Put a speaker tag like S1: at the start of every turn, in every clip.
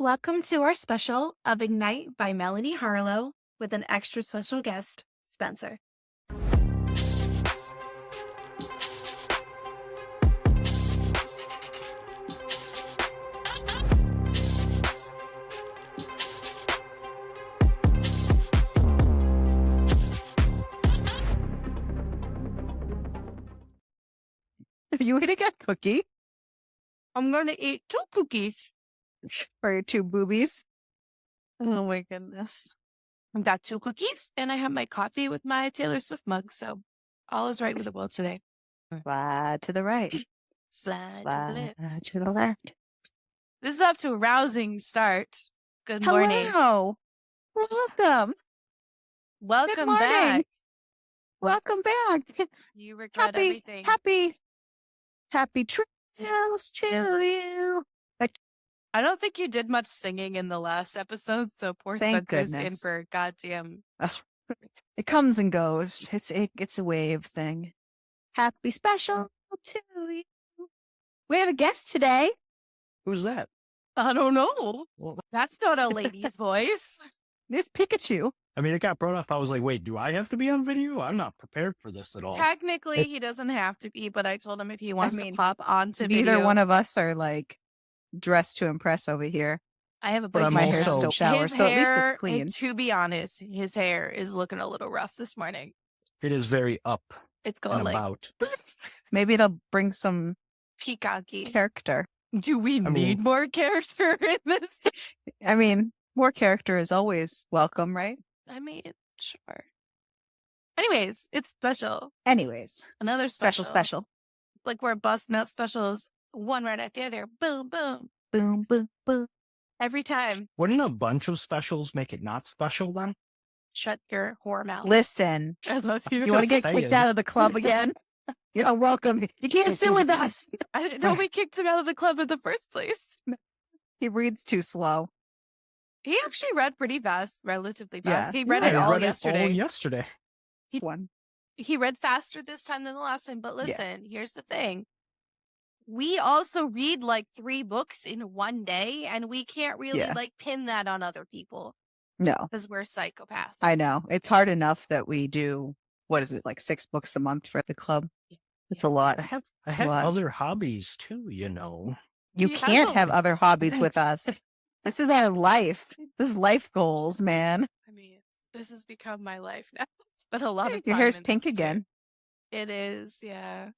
S1: Welcome to our special of Ignite by Melanie Harlow with an extra special guest, Spencer.
S2: Are you eating a cookie
S1: I'm going to eat 2 cookies.
S2: for your 2 boobies? Oh my goodness.
S1: I've got 2 cookies and I have my coffee with my Taylor Swift mug. So all is right with the world today.
S2: Slide to the right.
S1: Slide to the left.
S2: Slide to the left.
S1: This is up to a rousing start. Good morning.
S2: Hello. Welcome.
S1: Welcome
S2: morning.
S1: back.
S2: Welcome back.
S1: You regret everything.
S2: Happy trails to you.
S1: I don't think you did much singing in the last episode, so poor
S2: Thank
S1: Spencer's in
S2: goodness.
S1: for goddamn.
S2: It comes and goes. It's a wave thing. Happy special to you. We have a guest today.
S3: Who's that?
S1: I don't know.
S3: Well,
S1: That's not a lady's voice.
S2: This Pikachu.
S3: I mean, it got brought up. I was like, wait, do I have to be on video? I'm not prepared for this at all.
S1: Technically, he doesn't have to be, but I told him if he wants to
S2: mean,
S1: pop onto
S2: Neither
S1: video.
S2: one of us are like dressed to impress over here.
S1: I have a
S3: But
S1: big
S3: I'm
S2: My
S1: hair.
S2: hair's
S3: also-
S2: still shower,
S1: His
S2: so at least
S1: hair,
S2: it's clean.
S1: To be honest, his hair is looking a little rough this morning.
S3: It is very up
S1: It's
S3: and
S1: going like
S3: about.
S2: Maybe it'll bring some
S1: peacocky.
S2: character.
S1: Do we
S3: mean-
S1: need more character in this?
S2: I mean, more character is always welcome, right?
S1: I mean, sure. Anyways, it's special.
S2: Anyways,
S1: Another
S2: special.
S1: Like we're busting out specials one right after the other. Boom, boom.
S2: Boom, boom, boom.
S1: Every time.
S3: Wouldn't a bunch of specials make it not special then?
S1: Shut your whore mouth.
S2: Listen,
S1: I love you.
S2: you want to get
S3: Just
S2: kicked
S3: saying.
S2: out of the club again? You're welcome. You can't sit with us.
S1: I didn't know we kicked him out of the club in the first place.
S2: He reads too slow.
S1: He actually read pretty fast, relatively
S2: Yeah.
S1: fast. He read
S3: I
S1: it all
S3: read
S1: yesterday.
S3: it all yesterday.
S2: One.
S1: He read faster this time than the last time. But listen, here's the thing. We also read like 3 books in one day, and we can't really
S2: Yeah.
S1: like pin that on other people
S2: No,
S1: because we're psychopaths.
S2: I know. It's hard enough that we do, what is it, like 6 books a month for the club? It's a lot.
S3: I have
S2: What?
S3: other hobbies too, you know.
S2: You
S1: He has
S2: can't
S1: a-
S2: have other hobbies with us. This is our life. This is life goals, man.
S1: I mean, this has become my life now. Spent a lot of time.
S2: Your hair's
S1: in
S2: pink
S1: this chair.
S2: again.
S1: It is, yeah.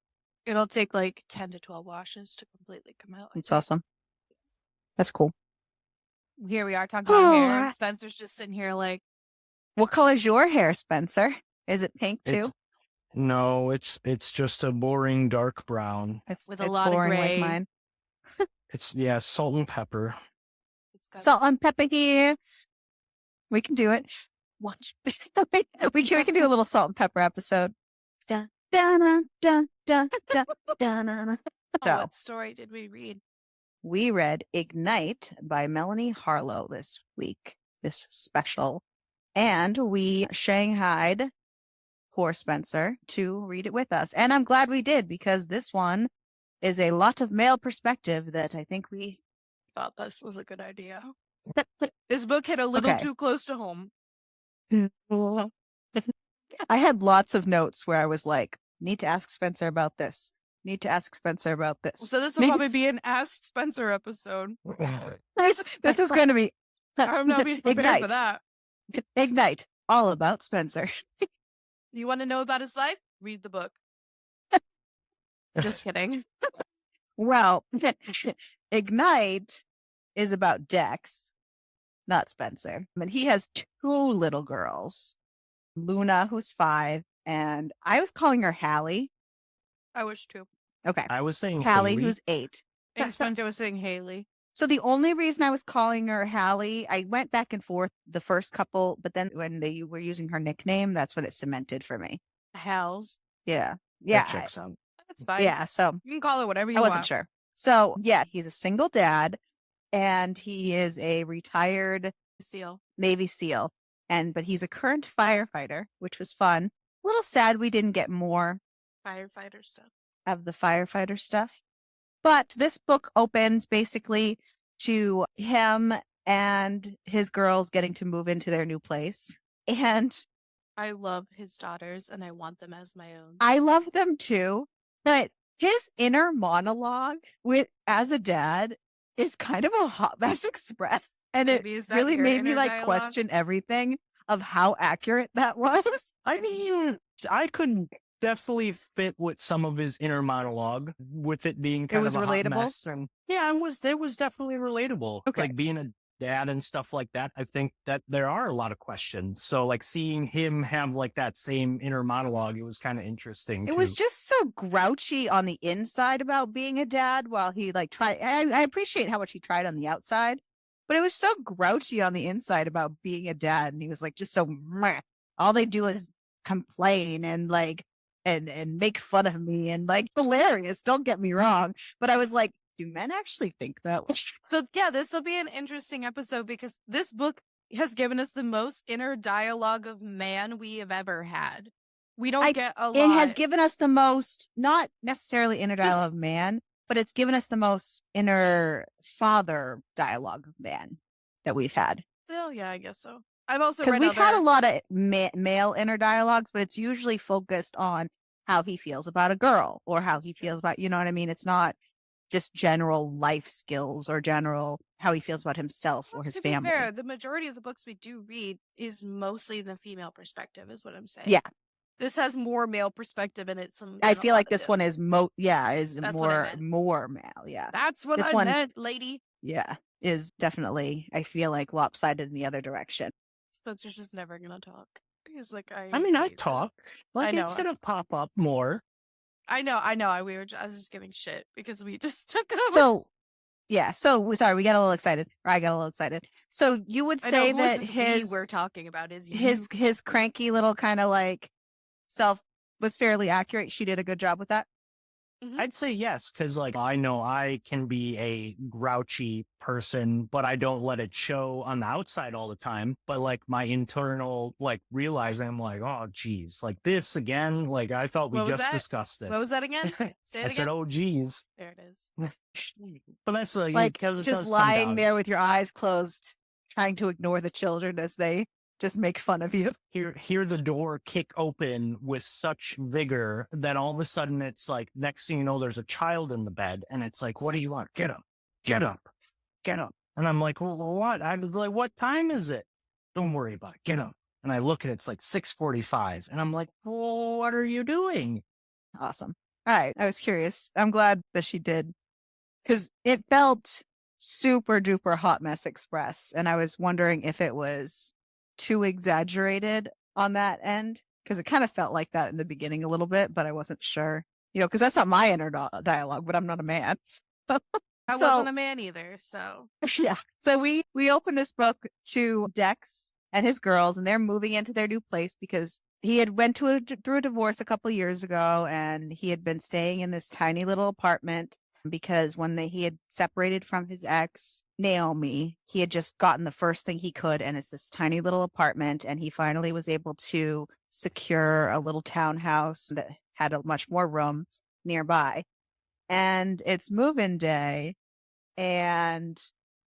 S1: It'll take like 10 to 12 washes to completely come out. I
S2: It's
S1: think.
S2: awesome. That's cool.
S1: Here we are talking about hair.
S2: Alright.
S1: And Spencer's just sitting here like,
S2: What color's your hair, Spencer? Is it pink too?
S3: It's- No, it's just a boring dark brown.
S2: It's
S1: with a
S2: it's
S1: lot of
S2: boring
S1: gray.
S2: like mine.
S3: It's salt and pepper.
S1: it's got
S2: Salt and pepper here. We can do it. Watch. we can do a little salt and pepper episode. Dun, dun, dun, dun, dun, dun, dun. So
S1: what story did we read?
S2: we read Ignite by Melanie Harlow this week, this special. And we shanghaied poor Spencer to read it with us. And I'm glad we did, because this one is a lot of male perspective that I think we
S1: Thought this was a good idea. This book hit a little
S2: Okay.
S1: too close to home.
S2: I had lots of notes where I was like, need to ask Spencer about this. Need to ask Spencer about this.
S1: So this will
S2: Maybe-
S1: probably be an Ask Spencer episode.
S2: This is going to be
S1: I'm not being prepared
S2: Ignite.
S1: for that.
S2: Ignite. All about Spencer.
S1: You want to know about his life? Read the book. Just kidding.
S2: Well, Ignite is about Dex, not Spencer. And he has 2 little girls, Luna, who's 5, and I was calling her Hallie.
S1: I wish to.
S2: Okay.
S3: I was saying
S2: Hallie,
S3: Haley.
S2: who's 8.
S1: And Spencer was saying Haley.
S2: So the only reason I was calling her Hallie, I went back and forth the first couple, but then when they were using her nickname, that's when it cemented for me.
S1: Hals.
S2: Yeah.
S3: That
S2: Yeah.
S3: checks out.
S1: That's fine.
S2: Yeah. So
S1: You can call her whatever you
S2: I
S1: want.
S2: wasn't sure. So yeah, he's a single dad and he is a retired
S1: Seal.
S2: Navy SEAL. But he's a current firefighter, which was fun. A little sad we didn't get more
S1: Firefighter stuff.
S2: of the firefighter stuff. But this book opens basically to him and his girls getting to move into their new place. And
S1: I love his daughters and I want them as my own.
S2: I love them too, but his inner monologue with as a dad is kind of a hot mess express. And it
S1: Maybe is that
S2: really
S1: your
S2: made me
S1: inner
S2: like
S1: dialogue?
S2: question everything of how accurate that was.
S3: I mean, I could definitely fit with some of his inner monologue, with it being kind
S2: was
S3: of a hot
S2: relatable?
S3: mess, and yeah, it was definitely relatable.
S2: Okay.
S3: Like being a dad and stuff like that. I think that there are a lot of questions. So like seeing him have like that same inner monologue, it was kind of interesting.
S2: It was just so grouchy on the inside about being a dad while he like tried. I appreciate how much he tried on the outside, but it was so grouchy on the inside about being a dad. And he was like, just so meh. All they do is complain and like, and make fun of me and like hilarious. Don't get me wrong. But I was like, do men actually think that way?
S1: So yeah, this will be an interesting episode because this book has given us the most inner dialogue of man we have ever had. We don't get a lot.
S2: It has given us the most, not necessarily inner dialogue of man, but it's given us the most inner father dialogue of man that we've had.
S1: Oh yeah, I guess so. I've also
S2: Because
S1: read
S2: we've had a lot of male inner dialogues, but it's usually focused on how he feels about a girl or how he feels about, you know what I mean? It's not just general life skills or general how he feels about himself or his family.
S1: To be fair, the majority of the books we do read is mostly the female perspective, is what I'm saying.
S2: Yeah.
S1: This has more male perspective in it.
S2: I feel like this one is more male. Yeah.
S1: That's what I meant, lady.
S2: Yeah. Is definitely, I feel like, lopsided in the other direction.
S1: Spencer's just never gonna talk. He's like,
S3: I talk. Like,
S1: I know.
S3: it's gonna pop up more.
S1: I know. I was just giving shit because we just took over.
S2: So, yeah. So sorry, we got a little excited. Or I got a little excited. So you would say that
S1: we're talking about is
S2: his cranky little kind of like self was fairly accurate. She did a good job with that.
S1: Mm-hmm.
S3: I'd say yes, because like I know I can be a grouchy person, but I don't let it show on the outside all the time. But like my internal, like realizing I'm like, oh geez, like this again. Like I thought we just discussed this.
S1: What was that again? Say it again.
S3: I said, oh geez.
S1: There it is.
S3: But that's like
S2: because just lying there with your eyes closed, trying to ignore the children as they just make fun of you.
S3: Hear the door kick open with such vigor that all of a sudden it's like, next thing you know, there's a child in the bed and it's like, what do you want? Get up, get up, get up. And I'm like, well, what? I was like, what time is it? Don't worry about it. Get up. And I look and it's like 6:45 and I'm like, well, what are you doing?
S2: Awesome. All right. I was curious. I'm glad that she did because it felt super duper hot mess express. And I was wondering if it was too exaggerated on that end because it kind of felt like that in the beginning a little bit, but I wasn't sure, because that's not my inner dialogue, but I'm not a man.
S1: I wasn't a man either. So
S2: yeah. So we opened this book to Dex and his girls, and they're moving into their new place because he had went through a divorce a couple of years ago, and he had been staying in this tiny little apartment because when he had separated from his ex, Naomi, he had just gotten the first thing he could, and it's this tiny little apartment, and he finally was able to secure a little townhouse that had a much more room nearby. And it's move-in day, and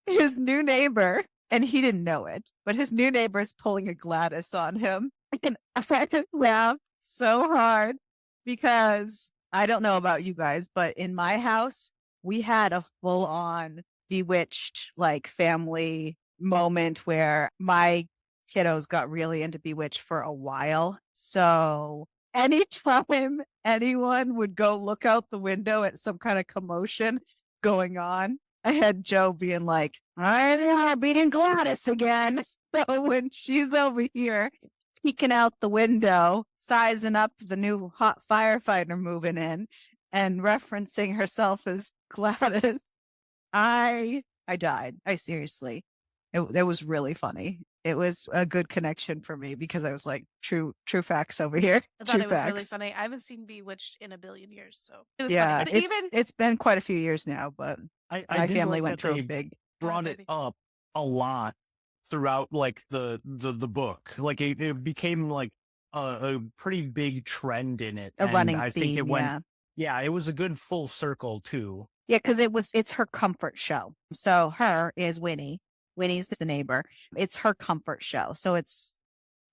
S2: his new neighbor, and he didn't know it, but his new neighbor is pulling a Gladys on him. And I had to laugh so hard because I don't know about you guys, but in my house, we had a full-on Bewitched like family moment where my kiddos got really into Bewitched for a while. So anytime anyone would go look out the window at some kind of commotion going on, I had Joe being like, I'm beating Gladys again. So when she's over here peeking out the window, sizing up the new hot firefighter moving in and referencing herself as Gladys, I died. I seriously, it was really funny. It was a good connection for me because I was like, true facts over here.
S1: I thought it was really funny. I haven't seen Bewitched in a billion years, so it was
S2: funny. But it's been quite a few years now, but my family went through a big.
S3: Brought it up a lot throughout like the book. Like it became like a pretty big trend in it.
S2: A running
S3: I
S2: theme,
S3: think it went. Yeah, it was a good full circle too.
S2: Yeah, because it's her comfort show. So her is Winnie, Winnie's the neighbor. It's her comfort show. So it's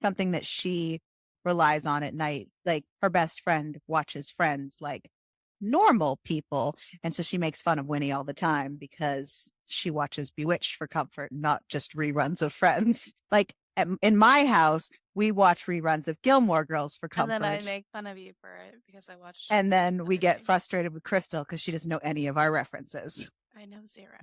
S2: something that she relies on at night. Like her best friend watches Friends like normal people. And so she makes fun of Winnie all the time because she watches Bewitched for comfort, not just reruns of Friends. Like in my house, we watch reruns of Gilmore Girls for comfort.
S1: And then I make fun of you for it because I watch.
S2: And then we get
S1: things.
S2: frustrated with Crystal because she doesn't know any of our references.
S1: I know zero.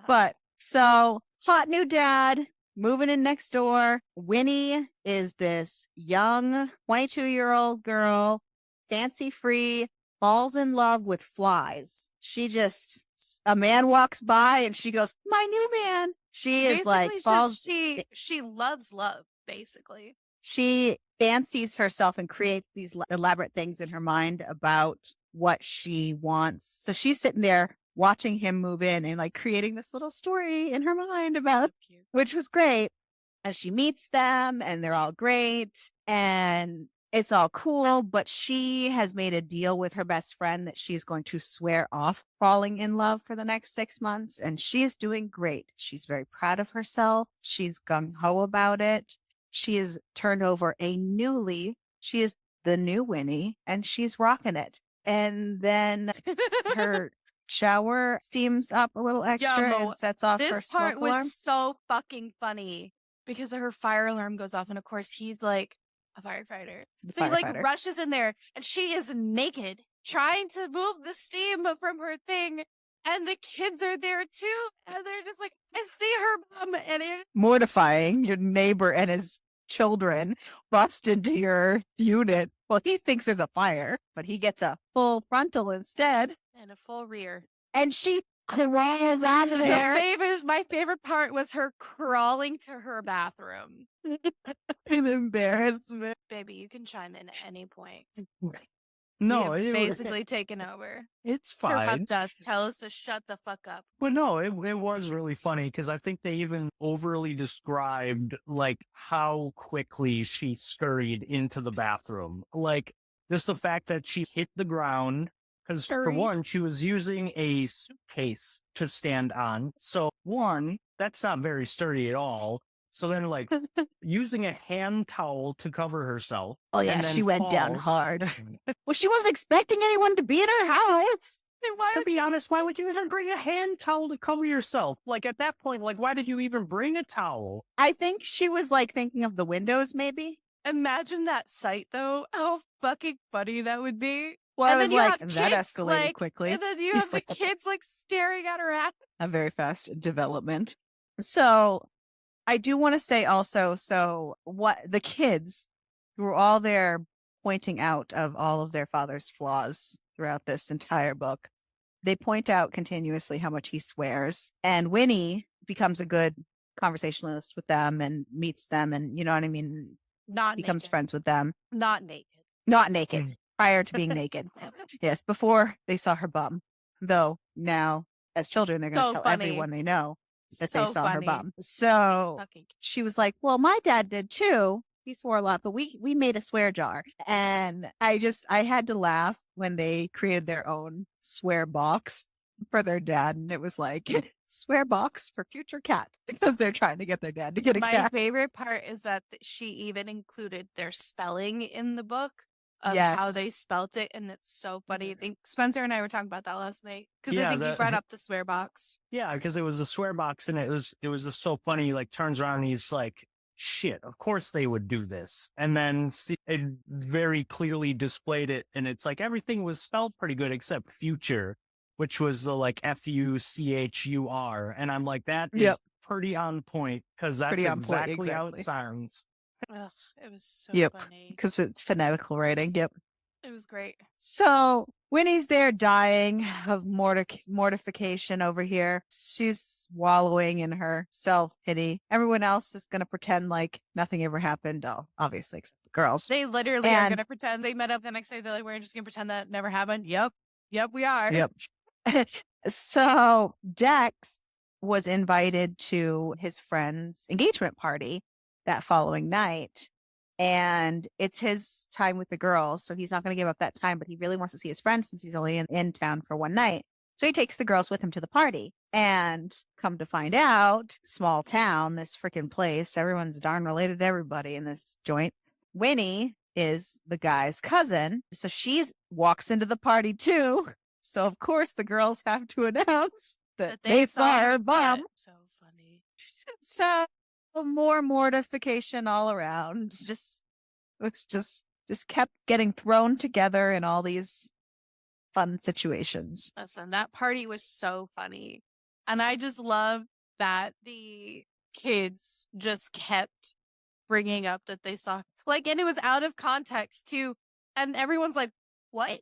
S2: But so hot new dad moving in next door. Winnie is this young 22-year-old girl, fancy free, falls in love with flies. She just, a man walks by and she goes, my new man. She is like, falls.
S1: She loves love, basically.
S2: She fancies herself and creates these elaborate things in her mind about what she wants. So she's sitting there watching him move in and like creating this little story in her mind about,
S1: So cute.
S2: which was great. As she meets them and they're all great and it's all cool, but she has made a deal with her best friend that she's going to swear off falling in love for the next 6 months. And she is doing great. She's very proud of herself. She's gung-ho about it. She has turned over a new leaf. She is the new Winnie and she's rocking it. And then her shower steams up a little extra and sets off her
S1: this part
S2: smoke alarm.
S1: was so fucking funny because her fire alarm goes off and of course he's like a firefighter. So he like rushes in there and she is naked trying to move the steam from her thing and the kids are there too and they're just like, I see her bum, and it's
S2: mortifying. Your neighbor and his children bust into your unit. Well, he thinks there's a fire, but he gets a full frontal instead.
S1: And a full rear.
S2: And she crawls out of there.
S1: My favorite part was her crawling to her bathroom.
S2: An embarrassment.
S1: Baby, you can chime in at any point.
S3: No,
S1: it basically taken over.
S3: It's fine.
S1: Tell us to shut the fuck up.
S3: But no, it was really funny because I think they even overly described like how quickly she scurried into the bathroom. Like just the fact that she hit the ground because for one, she was using a suitcase to stand on. So one, that's not very sturdy at all. So then like using a hand towel to cover herself.
S2: Oh yeah, she went down hard. Well, she wasn't expecting anyone to be in her house.
S3: To be honest, why would you even bring a hand towel to cover yourself? Like at that point, like why did you even bring a towel?
S2: I think she was like thinking of the windows maybe.
S1: Imagine that sight though. How fucking funny that would be.
S2: Well, I was like, that escalated quickly.
S1: And then you have the kids like staring at her ass.
S2: A very fast development. So I do want to say also, so what the kids who were all there pointing out of all of their father's flaws throughout this entire book, they point out continuously how much he swears. And Winnie becomes a good conversationalist with them and meets them and, you know what I mean? Becomes friends with them.
S1: Not naked.
S2: Not naked. Prior to being naked. Yes, before they saw her bum. Though now, as children, they're going to tell everyone they know that they saw her bum. So she was like, well, my dad did too. He swore a lot, but we made a swear jar. And I had to laugh when they created their own swear box for their dad. And it was like, swear box for future cat, because they're trying to get their dad to get a cat.
S1: My favorite part is that she even included their spelling in the book of how they spelt it. And it's so funny. I think Spencer and I were talking about that last night because I think you brought up the swear box.
S3: Yeah, because it was a swear box and it was just so funny. He like turns around and he's like, shit, of course they would do this. And then it very clearly displayed it. And it's like everything was spelled pretty good except future, which was the like FUCHUR. And I'm like, that is pretty on point because that's exactly how it sounds.
S1: Ugh, it was so funny.
S2: Because it's phonetical writing. Yep.
S1: It was great.
S2: So Winnie's there dying of mortification over here. She's wallowing in her self-pity. Everyone else is going to pretend like nothing ever happened. Oh, obviously, except the girls.
S1: They literally are going to pretend. They met up the next day. They're like, we're just going to pretend that never happened. Yep, we are.
S2: Yep. So Dex was invited to his friend's engagement party that following night. And it's his time with the girls. So he's not going to give up that time, but he really wants to see his friends since he's only in town for one night. So he takes the girls with him to the party. And come to find out, small town, this freaking place, everyone's darn related to everybody in this joint. Winnie is the guy's cousin. So she walks into the party too. So of course the girls have to announce that they saw her bum.
S1: Yeah, so funny.
S2: So more mortification all around. Just kept getting thrown together in all these fun situations.
S1: Listen, that party was so funny. And I just love that the kids just kept bringing up that they saw, like, and it was out of context too. And everyone's like, what?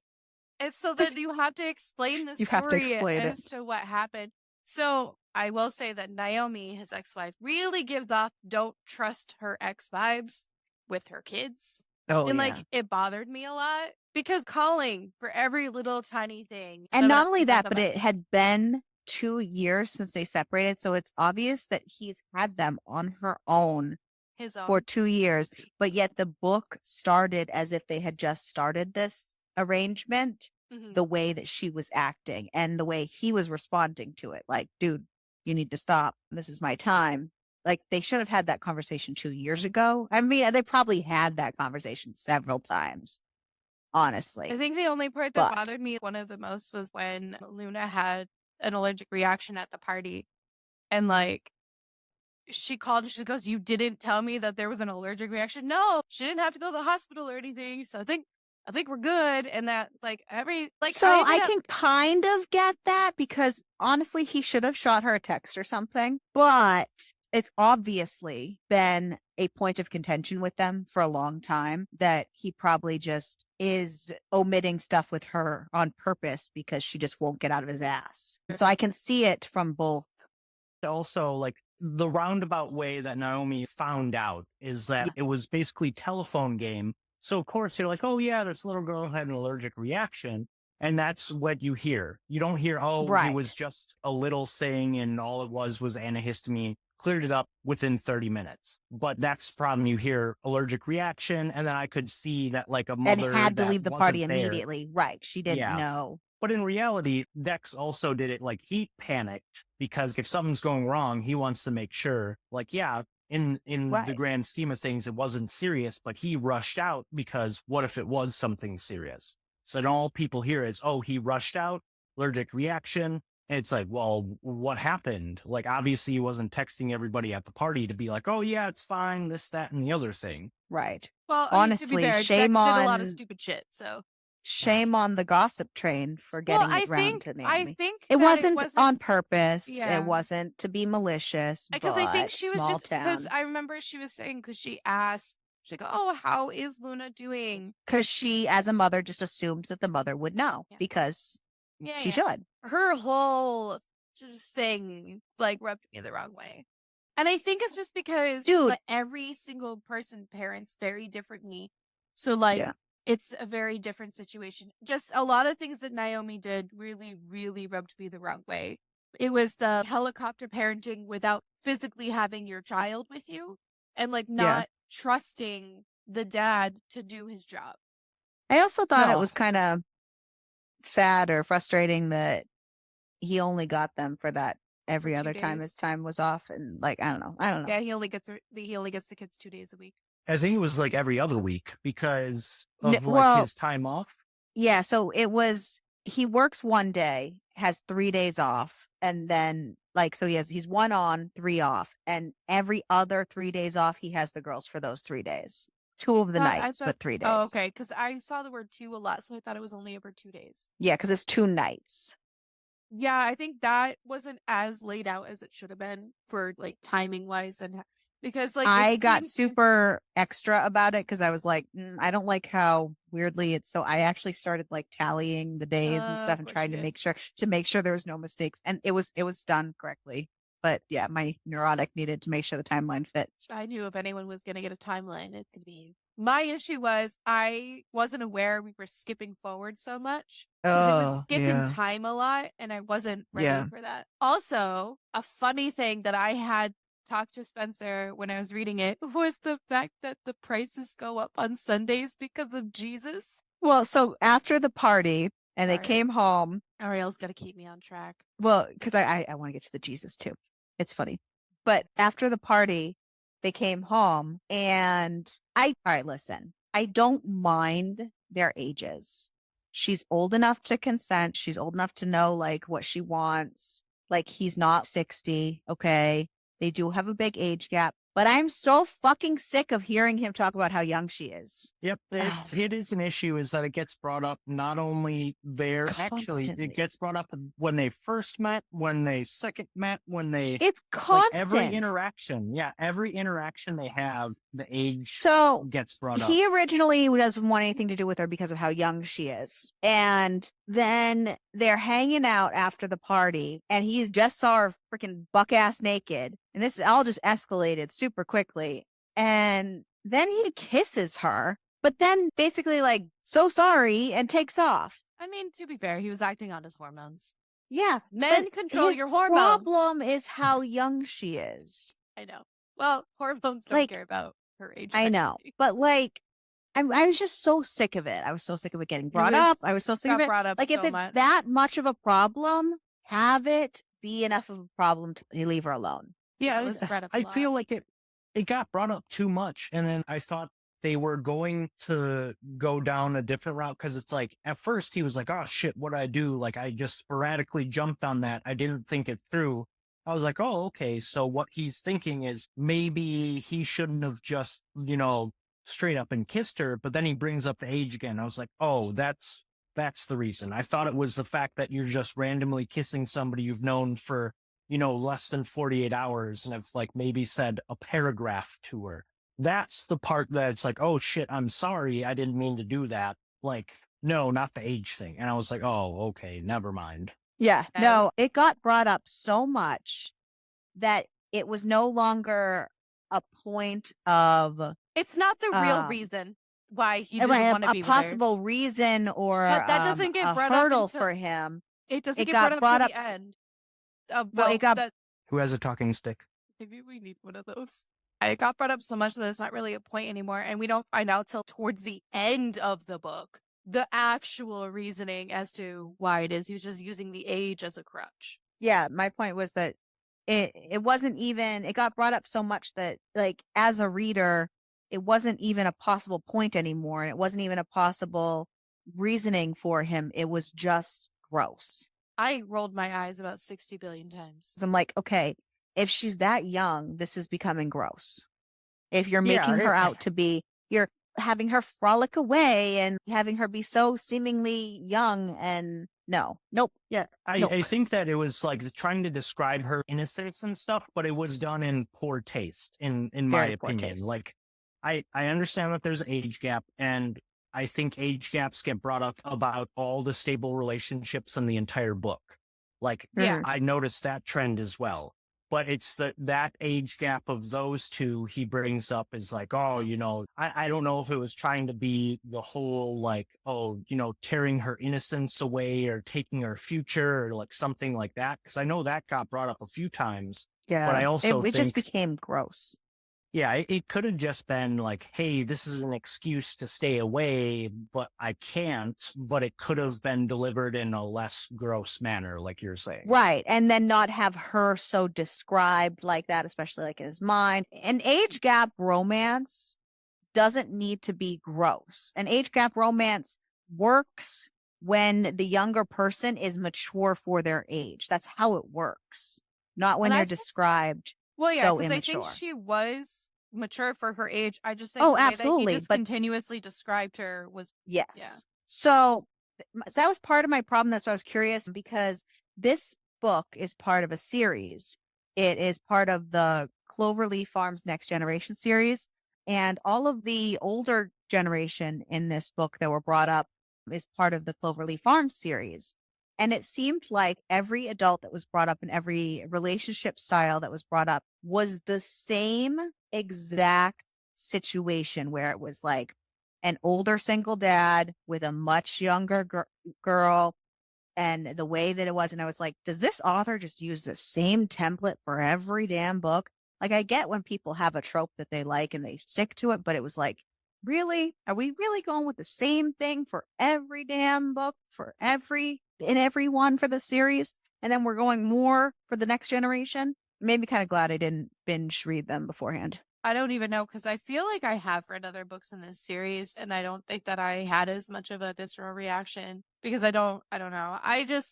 S1: And so then you have to explain the story as to what happened. So I will say that Naomi, his ex-wife, really gives off don't trust her ex vibes with her kids.
S2: Oh,
S1: and like, it bothered me a lot because calling for every little tiny thing.
S2: And not only that, but it had been 2 years since they separated. So it's obvious that he's had them on her own for 2 years. But yet the book started as if they had just started this arrangement, the way that she was acting and the way he was responding to it. Like, dude, you need to stop. This is my time. Like, they should have had that conversation 2 years ago. I mean, they probably had that conversation several times, honestly.
S1: I think the only part that bothered me one of the most was when Luna had an allergic reaction at the party. And like, she called and she goes, you didn't tell me that there was an allergic reaction. No, she didn't have to go to the hospital or anything. So I think we're good. And that like
S2: so I can kind of get that because honestly, he should have shot her a text or something, but it's obviously been a point of contention with them for a long time that he probably just is omitting stuff with her on purpose because she just won't get out of his ass. So I can see it from both.
S3: Also, like, the roundabout way that Naomi found out is that it was basically telephone game. So of course you're like, oh yeah, this little girl had an allergic reaction. And that's what you hear. You don't hear, it was just a little thing and all it was antihistamine. Cleared it up within 30 minutes. But that's the problem. You hear allergic reaction. And then I could see that like a mother
S2: and had to leave the party
S3: there.
S2: immediately. Right. She didn't know.
S3: But in reality, Dex also did it like he panicked because if something's going wrong, he wants to make sure, like, in the grand scheme of things, it wasn't serious, but he rushed out because what if it was something serious? So then all people hear is, oh, he rushed out, allergic reaction. And it's like, well, what happened? Like, obviously he wasn't texting everybody at the party to be like, oh yeah, it's fine, this, that, and the other thing.
S2: Right.
S1: Well,
S2: honestly,
S1: Dex
S2: shame on
S1: did a lot of stupid shit, so.
S2: Shame on the gossip train for getting it round to Naomi.
S1: I think
S2: it wasn't on purpose.
S1: Yeah.
S2: It wasn't to be malicious.
S1: Because I think she was just because I remember she was saying because she asked, she's like, "Oh, how is Luna doing?"
S2: Because she, as a mother, just assumed that the mother would know because she should.
S1: Her whole just thing like rubbed me the wrong way. And I think it's just because like, every single person parents very differently. So like it's a very different situation. Just a lot of things that Naomi did really, really rubbed me the wrong way. It was the helicopter parenting without physically having your child with you and like not trusting the dad to do his job.
S2: I also thought it was kind of sad or frustrating that he only got them for that every other time his time was off. And like, I don't know.
S1: Yeah, he only gets the kids 2 days a week.
S3: I think it was like every other week because of his time off.
S2: Yeah. So it was, he works 1 day, has 3 days off. And then like, so he's 1 on, 3 off. And every other 3 days off, he has the girls for those 3 days. 2 of the nights, but 3 days.
S1: Oh, okay. Because I saw the word 2 a lot. So I thought it was only over 2 days.
S2: Yeah. Because it's 2 nights.
S1: Yeah. I think that wasn't as laid out as it should have been for like timing wise and because like
S2: I got super extra about it because I was like, I don't like how weirdly it's so. I actually started like tallying the days and stuff and trying to make sure there was no mistakes, and it was done correctly. But yeah, my neurotic needed to make sure the timeline fit.
S1: I knew if anyone was going to get a timeline, it could be. My issue was I wasn't aware we were skipping forward so much because it was skipping time a lot, and I wasn't ready for that. Also, a funny thing that I had talked to Spencer when I was reading it was the fact that the prices go up on Sundays because of Jesus.
S2: Well, so after the party and they came home
S1: Ariel's got to keep me on track.
S2: Well, because I want to get to the Jesus too. It's funny. But after the party, they came home and all right, listen, I don't mind their ages. She's old enough to consent. She's old enough to know like what she wants. Like he's not 60. Okay. They do have a big age gap, but I'm so fucking sick of hearing him talk about how young she is.
S3: Yep, it is an issue is that it gets brought up not only there, actually,
S2: Constantly.
S3: it gets brought up when they first met, when they second met, when they,
S2: It's
S3: like
S2: constant.
S3: every interaction. Yeah, every interaction they have, the age
S2: So
S3: gets brought up.
S2: he originally doesn't want anything to do with her because of how young she is. And then they're hanging out after the party and he just saw her freaking buck ass naked. And this all just escalated super quickly. And then he kisses her, but then basically like, so sorry, and takes off.
S1: I mean, to be fair, he was acting on his hormones.
S2: Yeah.
S1: Men
S2: but
S1: control
S2: his
S1: your hormones.
S2: problem is how young she is.
S1: I know. Well, hormones don't
S2: Like,
S1: care about her age.
S2: I know.
S1: technically.
S2: But like, I was just so sick of it. I was so sick of it getting brought
S1: was-
S2: up. I was so sick of
S1: got
S2: it.
S1: brought up
S2: Like, if
S1: so
S2: it's
S1: much.
S2: that much of a problem, have it be enough of a problem to leave her alone.
S3: Yeah,
S1: It was brought up a
S3: I
S1: lot.
S3: feel like it got brought up too much, and then I thought they were going to go down a different route because it's like at first he was like, "Oh shit, what I do?" Like I just sporadically jumped on that. I didn't think it through. I was like, "Oh, okay." So what he's thinking is maybe he shouldn't have just straight up and kissed her. But then he brings up the age again. I was like, "Oh, that's the reason." I thought it was the fact that you're just randomly kissing somebody you've known for less than 48 hours and have like maybe said a paragraph to her. That's the part that's like, oh shit, I'm sorry. I didn't mean to do that. Like, no, not the age thing. And I was like, oh, okay, never mind.
S2: Yeah.
S1: Yes.
S2: No, it got brought up so much that it was no longer a point of
S1: It's not the real
S2: Um,
S1: reason why he doesn't want to be
S2: a
S1: with her.
S2: possible reason or
S1: But that doesn't get
S2: a
S1: brought up
S2: hurdle
S1: until-
S2: for him.
S1: It doesn't
S2: it
S1: get
S2: got
S1: brought
S2: brought
S1: up
S2: up
S1: to the
S2: s-
S1: end.
S2: Well, it got-
S1: that-
S3: Who has a talking stick?
S1: maybe we need one of those. It got brought up so much that it's not really a point anymore, and we don't find out till towards the end of the book the actual reasoning as to why it is he was just using the age as a crutch.
S2: Yeah, my point was that it wasn't even, it got brought up so much that like as a reader, it wasn't even a possible point anymore. And it wasn't even a possible reasoning for him. It was just gross.
S1: I rolled my eyes about 60 billion times.
S2: So I'm like, okay, if she's that young, this is becoming gross. If you're
S3: Yeah,
S2: making her
S3: it-
S2: out to be, you're having her frolic away and having her be so seemingly young and nope.
S3: Yeah,
S2: Nope.
S3: I think that it was like trying to describe her innocence and stuff, but it was done in poor taste, in my
S2: Very poor
S3: opinion.
S2: taste.
S3: Like, I understand that there's an age gap, and I think age gaps get brought up about all the stable relationships in the entire book. Like,
S1: Yeah.
S3: I noticed that trend as well. But it's that age gap of those two he brings up is like, oh, I don't know if it was trying to be the whole like, oh, tearing her innocence away or taking her future or like something like that. Because I know that got brought up a few times.
S2: Yeah.
S3: But I also
S2: it just
S3: think-
S2: became gross.
S3: Yeah, it could have just been like, hey, this is an excuse to stay away, but I can't. But it could have been delivered in a less gross manner, like you're saying.
S2: Right. And then not have her so described like that, especially like in his mind. An age gap romance doesn't need to be gross. An age gap romance works when the younger person is mature for their age. That's how it works. Not when
S1: And I
S2: they're
S1: think-
S2: described
S1: Well, yeah,
S2: so
S1: because I
S2: immature.
S1: think she was mature for her age. I just think
S2: Oh,
S1: the way
S2: absolutely,
S1: that he just
S2: but-
S1: continuously described her was
S2: Yes.
S1: Yeah.
S2: So that was part of my problem. That's why I was curious, because this book is part of a series. It is part of the Cloverleaf Farms Next Generation series. And all of the older generation in this book that were brought up is part of the Cloverleaf Farms series. And it seemed like every adult that was brought up and every relationship style that was brought up was the same exact situation where it was like an older single dad with a much younger girl, and the way that it was. And I was like, does this author just use the same template for every damn book? Like, I get when people have a trope that they like and they stick to it, but it was like, really? Are we really going with the same thing for every damn book, for every in every one for the series, and then we're going more for the next generation. It made me kind of glad I didn't binge read them beforehand.
S1: I don't even know, because I feel like I have read other books in this series, and I don't think that I had as much of a visceral reaction because I don't know.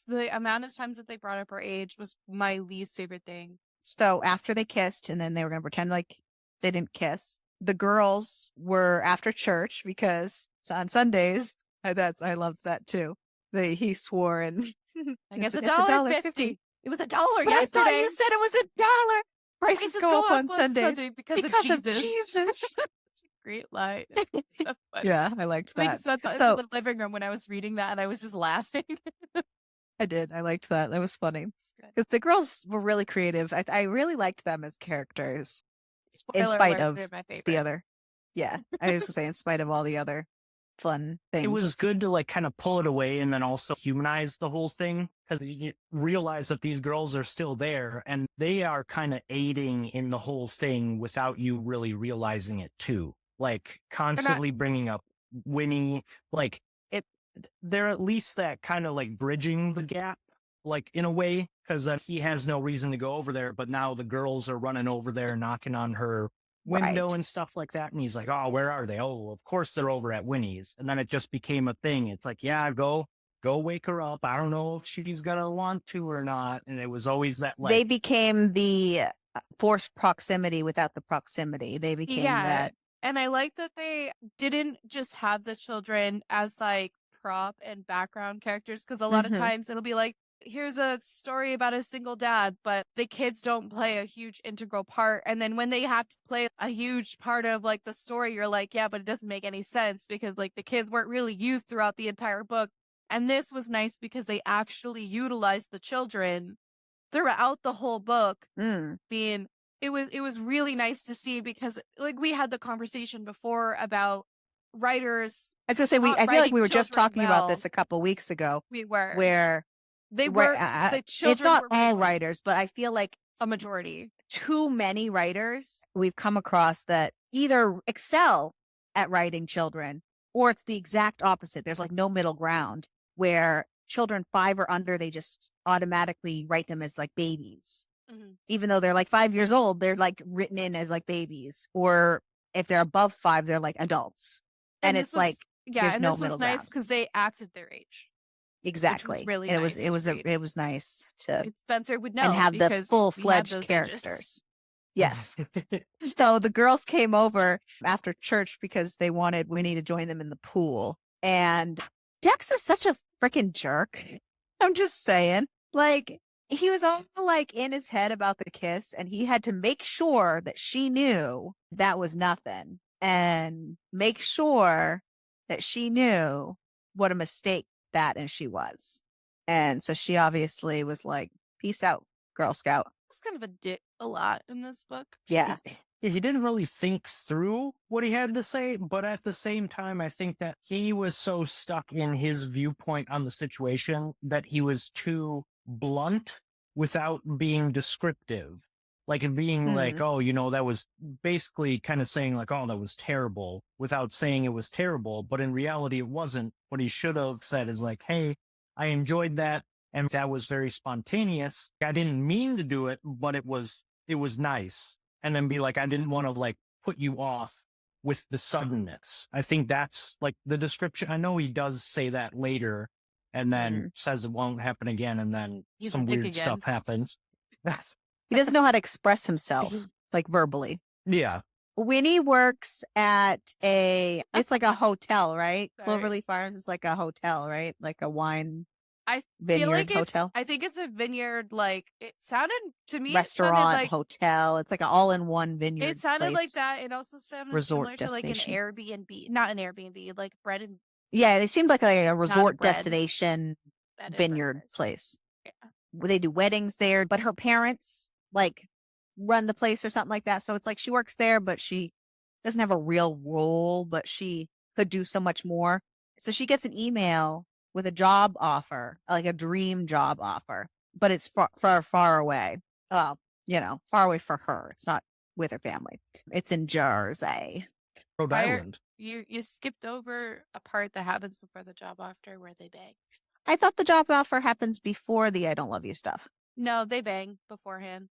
S1: The amount of times that they brought up her age was my least favorite thing.
S2: So after they kissed, and then they were going to pretend like they didn't kiss, the girls were after church because on Sundays. I loved that too. He swore, and
S1: I guess
S2: it's
S1: $1.50. It was $1
S2: But I thought
S1: yesterday.
S2: you said it was $1. Prices go up on Sundays
S1: Sunday because of Jesus. Great line. So funny.
S2: Yeah, I liked that.
S1: So in the living room when I was reading that, and I was just laughing.
S2: I did. I liked that. That was funny. Because the girls were really creative. I really liked them as characters.
S1: Spoiler
S2: in spite
S1: alert,
S2: of
S1: they're my favorite.
S2: the other. Yeah, I was going to say, in spite of all the other fun things.
S3: It was good to like kind of pull it away and then also humanize the whole thing, because you realize that these girls are still there and they are kind of aiding in the whole thing without you really realizing it too. Like constantly bringing up Winnie, like they're at least that kind of like bridging the gap, like in a way, because he has no reason to go over there, but now the girls are running over there, knocking on her window and stuff like that. And he's like, oh, where are they? Oh, of course they're over at Winnie's. And then it just became a thing. It's like, yeah, go wake her up. I don't know if she's gonna want to or not. And it was always that like
S2: they became the forced proximity without the proximity. They became that.
S1: And I like that they didn't just have the children as like prop and background characters, because a lot of times it'll be like, here's a story about a single dad, but the kids don't play a huge integral part. And then when they have to play a huge part of like the story, you're like, yeah, but it doesn't make any sense because like the kids weren't really used throughout the entire book. And this was nice because they actually utilized the children throughout the whole book. It was really nice to see, because like we had the conversation before about writers.
S2: I was gonna say, I feel like we were just talking about this a couple weeks ago.
S1: We were.
S2: Where
S1: they were the children.
S2: It's not all writers, but I feel like
S1: a majority.
S2: Too many writers we've come across that either excel at writing children, or it's the exact opposite. There's like no middle ground, where children 5 or under, they just automatically write them as like babies. Even though they're like 5 years old, they're like written in as like babies. Or if they're above 5, they're like adults. And it's like,
S1: and this was nice because they acted their age.
S2: Exactly.
S1: Was really
S2: it
S1: nice.
S2: It was nice to
S1: Spencer would know
S2: and have the full-fledged characters. Yes. So the girls came over after church because they wanted Winnie to join them in the pool. And Dex is such a freaking jerk. I'm just saying. Like, he was all like in his head about the kiss, and he had to make sure that she knew that was nothing, and make sure that she knew what a mistake that and she was. And so she obviously was like, peace out, Girl Scout.
S1: It's kind of a dick a lot in this book.
S2: Yeah.
S3: He didn't really think through what he had to say, but at the same time, I think that he was so stuck in his viewpoint on the situation that he was too blunt without being descriptive. Like, and being like, oh, you know, that was basically kind of saying like, oh, that was terrible, without saying it was terrible. But in reality, it wasn't. What he should have said is like, hey, I enjoyed that, and that was very spontaneous. I didn't mean to do it, but it was nice. And then be like, I didn't want to like put you off with the suddenness. I think that's like the description. I know he does say that later, and then says it won't happen again, and then some weird stuff happens.
S2: He doesn't know how to express himself, like verbally.
S3: Yeah.
S2: Winnie works at it's like a hotel, right? Cloverleaf Farms is like a hotel, right? Like a wine vineyard hotel.
S1: I think it's a vineyard. Like, it sounded to me,
S2: restaurant, hotel. It's like an all-in-one vineyard.
S1: It sounded
S2: place.
S1: like that. It also sounded
S2: resort
S1: similar to like an Airbnb, not an Airbnb, like bread and.
S2: Yeah, it seemed like a resort destination vineyard place. Yeah. They do weddings there, but her parents like run the place or something like that. So it's like she works there, but she doesn't have a real role, but she could do so much more. So she gets an email with a job offer, like a dream job offer, but it's far away. Well, you know, far away for her. It's not with her family. It's in Jersey.
S3: Rhode Island.
S1: You skipped over a part that happens before the job offer where they bang.
S2: I thought the job offer happens before the I don't love you stuff.
S1: No, they bang beforehand.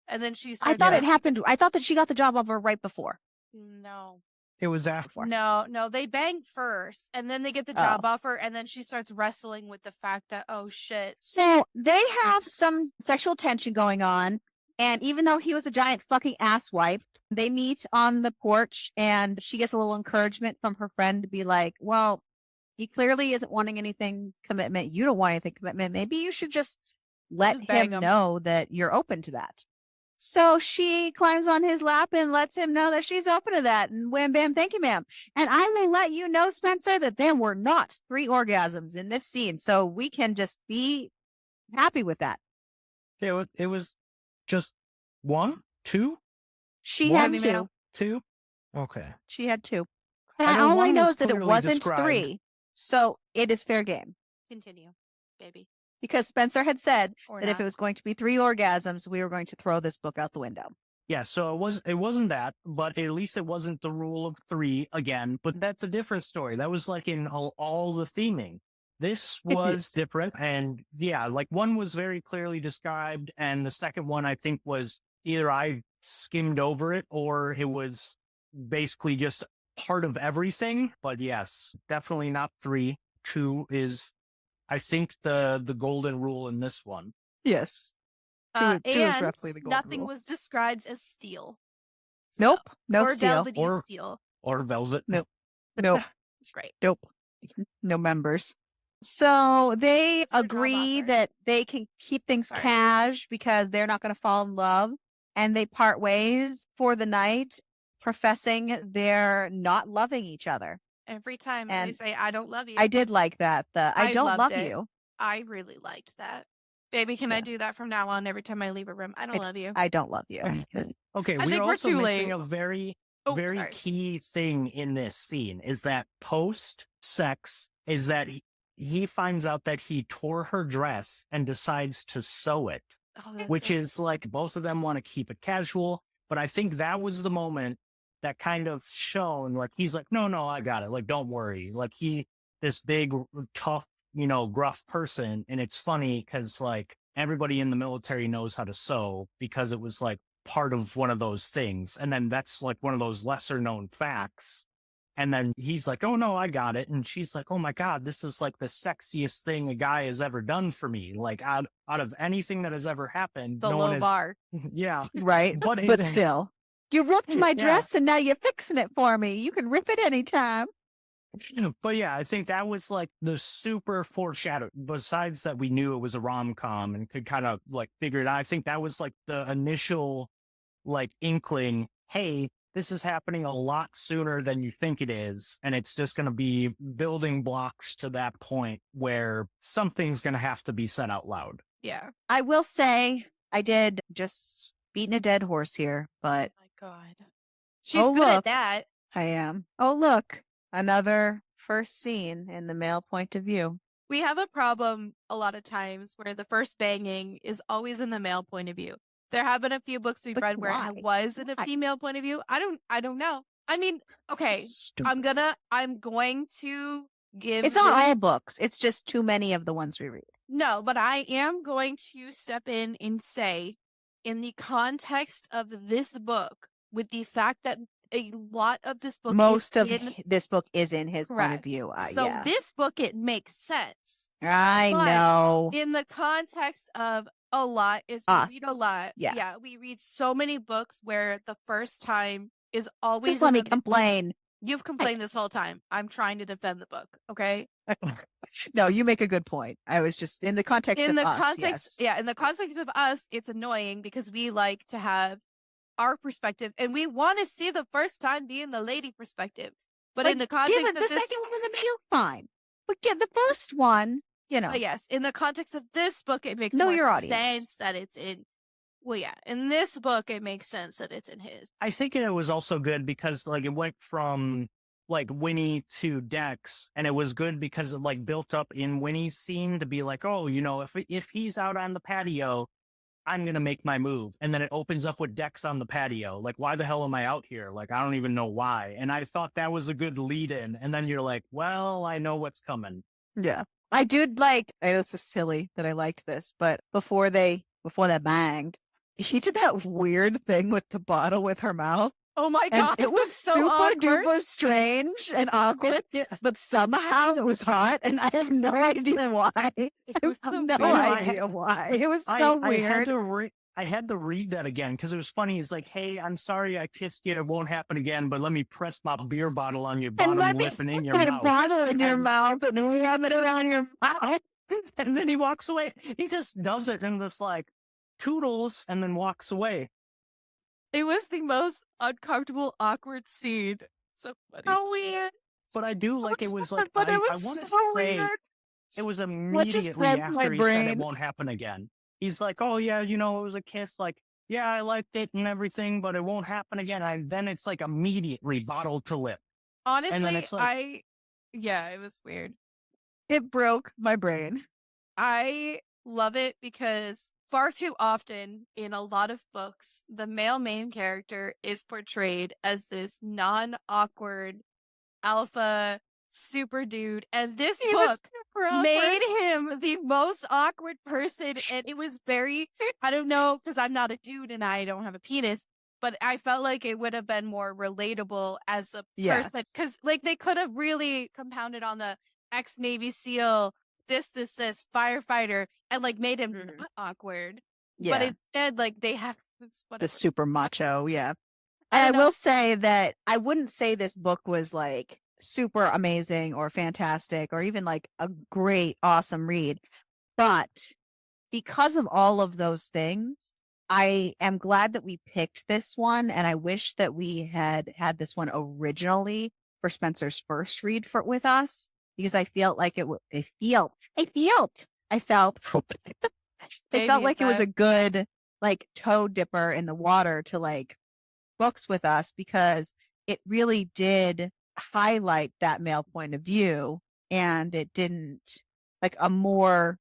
S1: And then she
S2: I
S1: starts.
S2: thought it happened. I thought that she got the job offer right before.
S1: No.
S3: It was after.
S1: No, they bang first, and then they get the job offer, and then she starts wrestling with the fact that, oh shit.
S2: So they have some sexual tension going on, and even though he was a giant fucking asswipe, they meet on the porch, and she gets a little encouragement from her friend to be like, well, he clearly isn't wanting anything commitment. You don't want anything commitment. Maybe you should just let him know that you're open to that. So she climbs on his lap and lets him know that she's open to that. And wham, bam, thank you, ma'am. And I will let you know, Spencer, that there were not 3 orgasms in this scene. So we can just be happy with that.
S3: It was just 1, 2?
S2: She had 2.
S3: 2? Okay.
S2: She had 2. And all I know is that it wasn't 3. So it is fair game.
S1: Continue, baby.
S2: Because Spencer had said that if it was going to be 3 orgasms, we were going to throw this book out the window.
S3: Yeah, so it wasn't that, but at least it wasn't the rule of 3 again. But that's a different story. That was like in all the theming. This was different. And yeah, like 1 was very clearly described. And the second one, I think, was either I skimmed over it or it was basically just part of everything. But yes, definitely not 3. 2 is, I think, the golden rule in this one.
S2: Yes. 2 is roughly the golden
S1: nothing
S2: rule.
S1: Was described as steel.
S2: So, nope. No
S1: or
S2: steel.
S1: Steel.
S3: Or velvet.
S2: Nope. Nope.
S1: It's great.
S2: Nope. No members. So they agree that they can keep things cash because they're not going to fall in love. And they part ways for the night, professing they're not loving each other.
S1: Every time they say, I don't love you.
S2: I did like that. I don't love you.
S1: I really liked that. Baby, can I do that from now on every time I leave a room? I don't love you.
S2: I don't love you.
S3: Okay, we're also missing a very key thing in this scene is that post-sex is that he finds out that he tore her dress and decides to sew it, which is like both of them want to keep it casual. But I think that was the moment that kind of shown, like, he's like, no, I got it. Like, don't worry. Like, this big, tough, gruff person. And it's funny because, like, everybody in the military knows how to sew because it was, like, part of one of those things. And then that's, like, one of those lesser known facts. And then he's like, oh, no, I got it. And she's like, oh, my God, this is, like, the sexiest thing a guy has ever done for me. Like, out of anything that has ever happened.
S1: The low bar.
S2: Yeah. Right. But still. You ripped my dress and now you're fixing it for me. You can rip it anytime.
S3: But yeah, I think that was like the super foreshadow. Besides that, we knew it was a rom-com and could kind of like figure it out. I think that was like the initial like inkling. Hey, this is happening a lot sooner than you think it is. And it's just going to be building blocks to that point where something's going to have to be said out loud.
S1: Yeah.
S2: I will say I did just beating a dead horse here, but
S1: God. She's good at that.
S2: I am. Oh, look. Another first scene in the male point of view.
S1: We have a problem a lot of times where the first banging is always in the male point of view. There have been a few books we've read where it was in a female point of view. I don't know. I mean, okay, I'm going to give.
S2: It's not all books. It's just too many of the ones we read.
S1: No, but I am going to step in and say, in the context of this book, with the fact that a lot of this book
S2: this book is in his point of view.
S1: So this book, it makes sense.
S2: I know.
S1: In the context of a lot, we read a lot. Yeah, we read so many books where the first time is always.
S2: Just let me complain.
S1: You've complained this whole time. I'm trying to defend the book. Okay.
S2: No, you make a good point. I was just in the context of us.
S1: Yeah, in the context of us, it's annoying because we like to have our perspective and we want to see the first time being the lady perspective. But in the context of
S2: the second one in the middle, fine. But get the first one,
S1: But yes, in the context of this book, it makes more sense that it's in. Well, yeah, in this book, it makes sense that it's in his.
S3: I think it was also good because, like, it went from, like, Winnie to Dex, and it was good because it, like, built up in Winnie's scene to be like, oh, if he's out on the patio, I'm going to make my move. And then it opens up with Dex on the patio. Like, why the hell am I out here? Like, I don't even know why. And I thought that was a good lead in. And then you're like, well, I know what's coming.
S2: Yeah. I do like, I know this is silly that I liked this, but before they banged, he did that weird thing with the bottle with her mouth.
S1: Oh my
S2: And
S1: God,
S2: it was
S1: so
S2: super
S1: awkward.
S2: duper strange and awkward, but somehow it was hot, and I have no idea why. I
S1: was
S2: have
S1: so
S2: no
S1: weird.
S2: idea why. It was so weird.
S3: I had to read that again because it was funny. It's like, hey, I'm sorry I kissed you. It won't happen again, but let me press my beer bottle on your
S2: And
S3: bottom
S2: let me
S3: lip and in your
S2: put a
S3: mouth.
S2: bottle in your mouth and ram it around your mouth.
S3: And then he walks away. He just does it and just like toodles and then walks away.
S1: It was the most uncomfortable, awkward scene. So funny.
S2: So weird.
S3: But I do like it was like,
S2: but
S3: I
S2: it was
S3: want to
S2: so
S3: say
S2: weird.
S3: it was
S2: What just
S3: immediately
S2: grabbed my
S3: after he said it
S2: brain?
S3: won't happen again. He's like, oh yeah, you know, it was a kiss. Like, yeah, I liked it and everything, but it won't happen again. Then it's like immediately bottle to lip. And then
S1: Honestly,
S3: it's like,
S1: yeah, it was weird.
S2: It broke my brain.
S1: I love it because far too often in a lot of books, the male main character is portrayed as this non-awkward alpha super dude. And this
S2: He was
S1: book
S2: super awkward.
S1: made him the most awkward person. And it was very, I don't know, because I'm not a dude and I don't have a penis, but I felt like it would have been more relatable as a
S2: Yeah.
S1: person. Because like they could have really compounded on the ex-Navy SEAL, this, firefighter, and like made him not awkward.
S2: Yeah.
S1: But instead, like they have
S2: The
S1: whatever.
S2: super macho, yeah.
S1: I
S2: And I
S1: don't know.
S2: will say that I wouldn't say this book was like super amazing or fantastic or even like a great, awesome read. But because of all of those things, I am glad that we picked this one. And I wish that we had had this one originally for Spencer's first read with us, because I felt like it felt like it was a good like toe dipper in the water to like books with us, because it really did highlight that male point of view, and it didn't like a more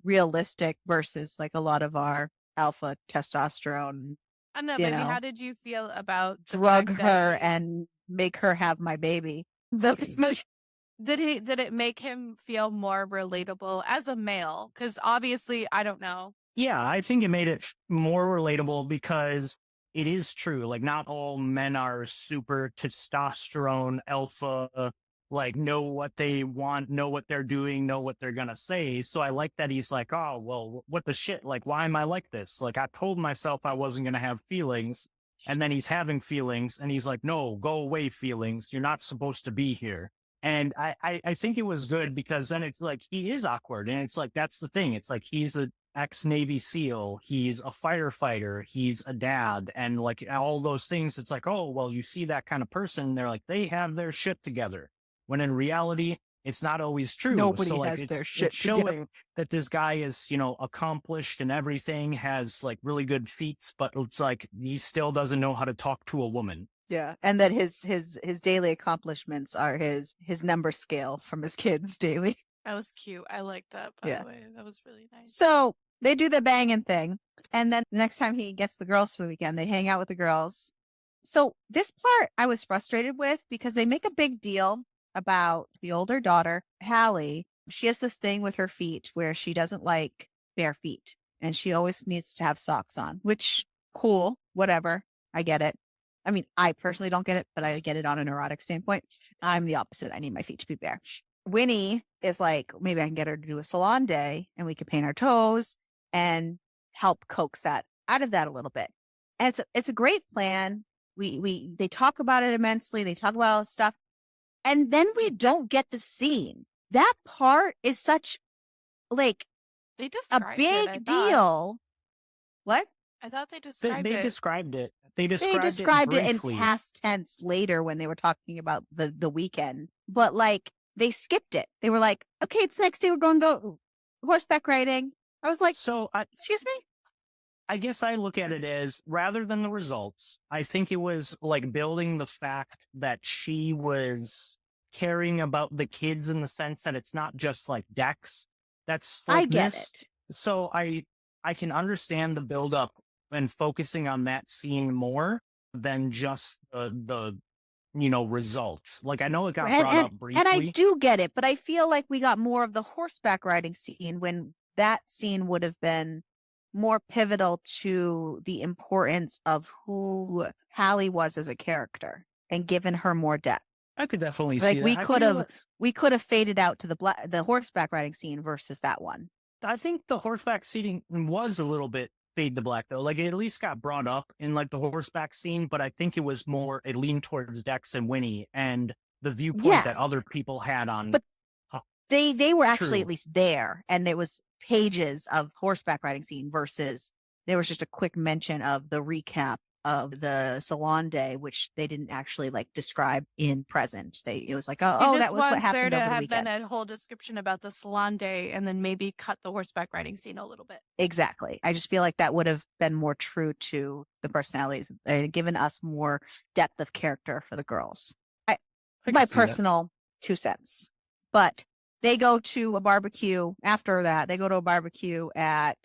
S2: realistic versus like a lot of our alpha testosterone.
S1: I don't know,
S2: you
S1: baby.
S2: know,
S1: How did you feel about the
S2: drug
S1: fact
S2: her
S1: that
S2: and make her have my baby.
S1: did it make him feel more relatable as a male? Because obviously, I don't know.
S3: yeah, I think it made it more relatable because it is true. Like, not all men are super testosterone alpha, like, know what they want, know what they're doing, know what they're going to say. So I like that he's like, oh, well, what the shit? Like, why am I like this? Like, I told myself I wasn't going to have feelings. And then he's having feelings and he's like, no, go away, feelings. You're not supposed to be here. And I think it was good because then it's like he is awkward. And it's like, that's the thing. It's like he's a ex-Navy SEAL, he's a firefighter, he's a dad, and like all those things. It's like, oh, well, you see that kind of person, they're like, they have their shit together. When in reality, it's not always true.
S2: Nobody
S3: so like
S2: has
S3: it's,
S2: their shit
S3: it's showing
S2: together.
S3: that this guy is, you know, accomplished and everything, has like really good feats, but it's like he still doesn't know how to talk to a woman.
S2: Yeah, and that his daily accomplishments are his number scale from his kids daily.
S1: That was cute. I like that, by the way. That was really nice.
S2: So they do the banging thing. And then the next time he gets the girls for the weekend, they hang out with the girls. So this part I was frustrated with because they make a big deal about the older daughter, Hallie. She has this thing with her feet where she doesn't like bare feet and she always needs to have socks on, which cool, whatever. I get it. I mean, I personally don't get it, but I get it on an erotic standpoint. I'm the opposite. I need my feet to be bare. Winnie is like, maybe I can get her to do a salon day and we could paint our toes and help coax that out of that a little bit. And it's a great plan. They talk about it immensely. They talk about all this stuff. And then we don't get the scene. That part is such like
S1: They
S2: a big deal. What?
S1: I thought they described
S3: They
S1: it.
S3: described it. They
S2: described it in
S3: briefly.
S2: past tense later when they were talking about the weekend. But like they skipped it. They were like, okay, it's next day. We're going to go horseback riding. I was like,
S3: so
S2: excuse me?
S3: I guess I look at it as, rather than the results, I think it was like building the fact that she was caring about the kids in the sense that it's not just like Dex. That's like
S2: I get
S3: this.
S2: it.
S3: So I can understand the buildup and focusing on that scene more than just the results. Like, I know it got
S2: And,
S3: brought up
S2: and I
S3: briefly.
S2: do get it, but I feel like we got more of the horseback riding scene when that scene would have been more pivotal to the importance of who Hallie was as a character and given her more depth.
S3: I could definitely
S2: Like
S3: see that. I feel
S2: we could have faded out to the horseback riding scene versus that one.
S3: I think the horseback seating was a little bit fade to black though. Like, it at least got brought up in like the horseback scene, but I think it was more, it leaned towards Dex and Winnie and the viewpoint that
S2: Yes,
S3: other people had on.
S2: but they were actually
S3: True.
S2: at least there, and there was pages of horseback riding scene versus there was just a quick mention of the recap of the salon day, which they didn't actually like describe in present. It was like, oh, that was what happened
S1: there
S2: over
S1: to
S2: the
S1: have
S2: weekend.
S1: been a whole description about the salon day, and then maybe cut the horseback riding scene a little bit.
S2: Exactly. I just feel like that would have been more true to the personalities, given us more depth of character for the girls. My personal 2 cents. But they go to a barbecue after that. They go to a barbecue at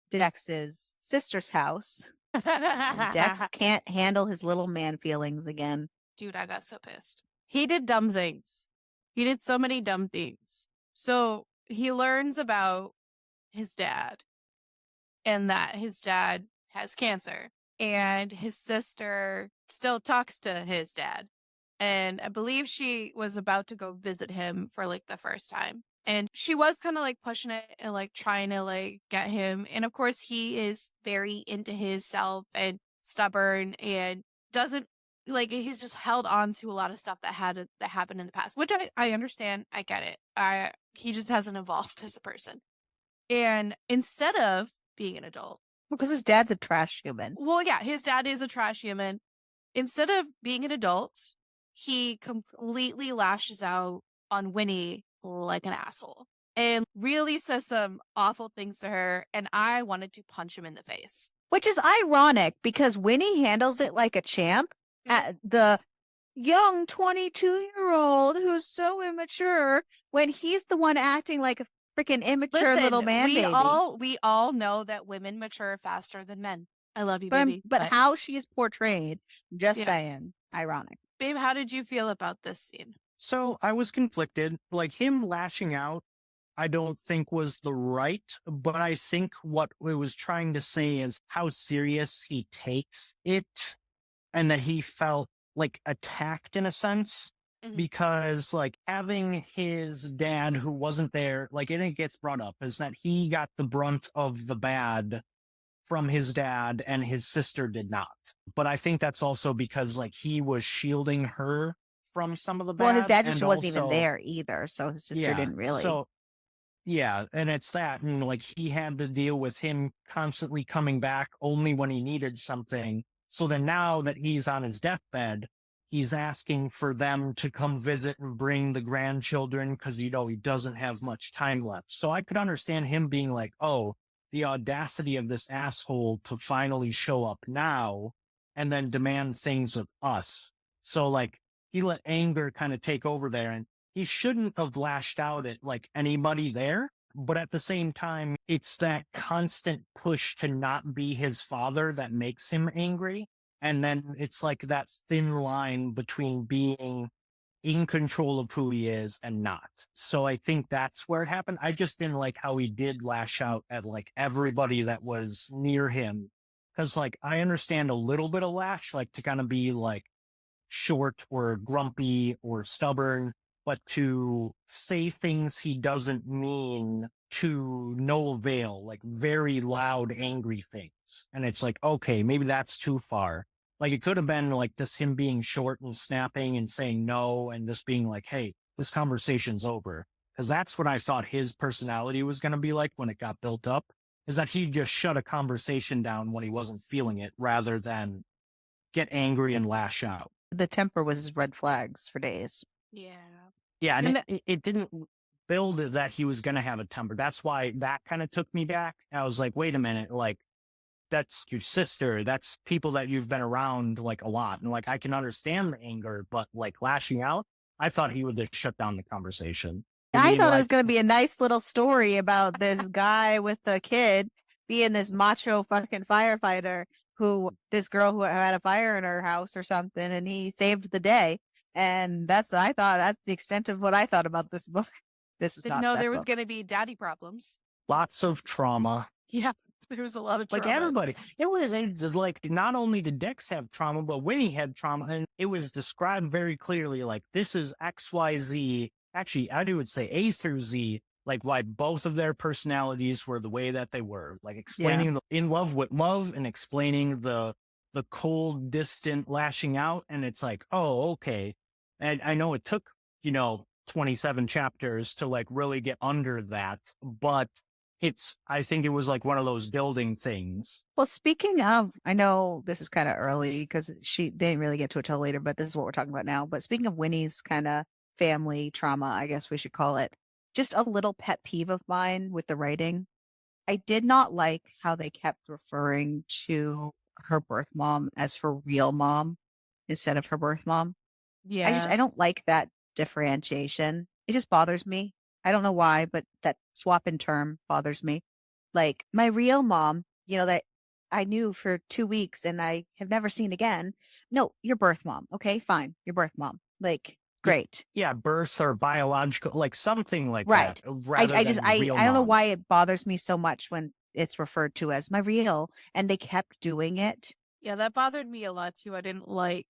S2: Dex's sister's house. Dex can't handle his little man feelings again.
S1: Dude, I got so pissed. He did dumb things. He did so many dumb things. So he learns about his dad and that his dad has cancer, and his sister still talks to his dad. And I believe she was about to go visit him for like the first time. And she was kind of like pushing it and like trying to like get him. And of course, he is very into his self and stubborn and doesn't like, he's just held on to a lot of stuff that happened in the past, which I understand. I get it. He just hasn't evolved as a person. And instead of being an adult,
S2: because his dad's a trash human.
S1: Well, yeah, his dad is a trash human. Instead of being an adult, he completely lashes out on Winnie like an asshole and really says some awful things to her. And I wanted to punch him in the face.
S2: Which is ironic because Winnie handles it like a champ. At the young 22-year-old who's so immature when he's the one acting like a freaking immature little man baby.
S1: We all know that women mature faster than men. I love you, baby.
S2: But how she's portrayed, just saying, ironic.
S1: Babe, how did you feel about this scene?
S3: So I was conflicted. Like, him lashing out, I don't think was the right, but I think what it was trying to say is how serious he takes it and that he felt like attacked in a sense. Because like having his dad who wasn't there, like, it gets brought up is that he got the brunt of the bad from his dad and his sister did not. But I think that's also because like he was shielding her from some of the bad.
S2: Well, his dad just wasn't even there either, so his sister didn't really.
S3: So yeah, and it's that, and like he had to deal with him constantly coming back only when he needed something. So then now that he's on his deathbed, he's asking for them to come visit and bring the grandchildren because, he doesn't have much time left. So I could understand him being like, oh, the audacity of this asshole to finally show up now and then demand things of us. So like he let anger kind of take over there, and he shouldn't have lashed out at like anybody there. But at the same time, it's that constant push to not be his father that makes him angry. And then it's like that thin line between being in control of who he is and not. So I think that's where it happened. I just didn't like how he did lash out at like everybody that was near him. Cause like I understand a little bit of lash, like to kind of be like short or grumpy or stubborn, but to say things he doesn't mean to no avail, like very loud, angry things. And it's like, okay, maybe that's too far. Like it could have been like just him being short and snapping and saying no and just being like, hey, this conversation's over. Because that's what I thought his personality was going to be like when it got built up, is that he'd just shut a conversation down when he wasn't feeling it rather than get angry and lash out.
S2: The temper was red flags for days.
S1: Yeah.
S3: Yeah, and it didn't build that he was going to have a temper. That's why that kind of took me back. I was like, wait a minute, like, that's your sister. That's people that you've been around like a lot. And like, I can understand the anger, but like lashing out, I thought he would have shut down the conversation.
S2: I thought it was going to be a nice little story about this guy with the kid being this macho fucking firefighter this girl who had a fire in her house or something, and he saved the day. And that's the extent of what I thought about this book. This is
S1: Didn't
S2: not
S1: know
S2: that
S1: there was
S2: book.
S1: going to be daddy problems.
S3: Lots of trauma.
S1: Yeah, there was a lot of
S3: Like
S1: trauma.
S3: everybody. It was like, not only did Dex have trauma, but Winnie had trauma. And it was described very clearly, like, this is XYZ. Actually, I would say A through Z, like why both of their personalities were the way that they were. Like explaining the in love with love and explaining the cold, distant lashing out. And it's like, oh, okay. And I know it took, 27 chapters to like really get under that, but I think it was like one of those building things.
S2: Well, speaking of, I know this is kind of early because they didn't really get to it till later, but this is what we're talking about now. But speaking of Winnie's kind of family trauma, I guess we should call it, just a little pet peeve of mine with the writing. I did not like how they kept referring to her birth mom as her real mom instead of her birth mom.
S1: Yeah.
S2: I don't like that differentiation. It just bothers me. I don't know why, but that swap in term bothers me. Like my real mom, that I knew for 2 weeks and I have never seen again. No, your birth mom. Okay, fine. Your birth mom. Like, great.
S3: Yeah, birth or biological, like something like
S2: Right.
S3: that, rather
S2: I
S3: than
S2: just,
S3: real
S2: I don't know
S3: mom.
S2: why it bothers me so much when it's referred to as my real, and they kept doing it.
S1: Yeah, that bothered me a lot too. I didn't like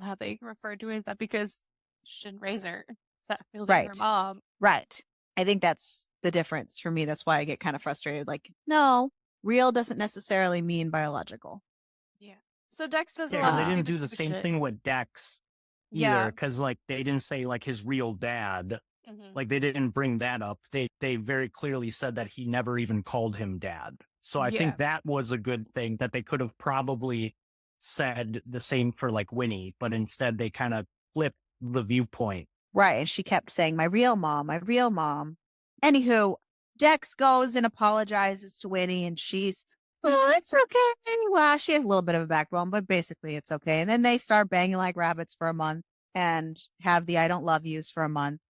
S1: how they referred to it that because she didn't raise her. It's not really her
S2: Right.
S1: mom.
S2: Right. I think that's the difference for me. That's why I get kind of frustrated. Like, no, real doesn't necessarily mean biological.
S1: Yeah. So Dex does a
S3: Yeah,
S1: lot
S3: because
S1: of
S3: they didn't
S1: stupid,
S3: do the
S1: stupid
S3: same
S1: shit.
S3: thing with Dex either,
S1: Yeah.
S3: because like they didn't say like his real dad. Like they didn't bring that up. They very clearly said that he never even called him dad. So I
S1: Yeah.
S3: think that was a good thing, that they could have probably said the same for like Winnie, but instead they kind of flipped the viewpoint.
S2: Right. And she kept saying, my real mom, my real mom. Anywho, Dex goes and apologizes to Winnie, and she's, oh, it's okay. Well, she has a little bit of a backbone, but basically it's okay. And then they start banging like rabbits for a month and have the I don't love yous for a month.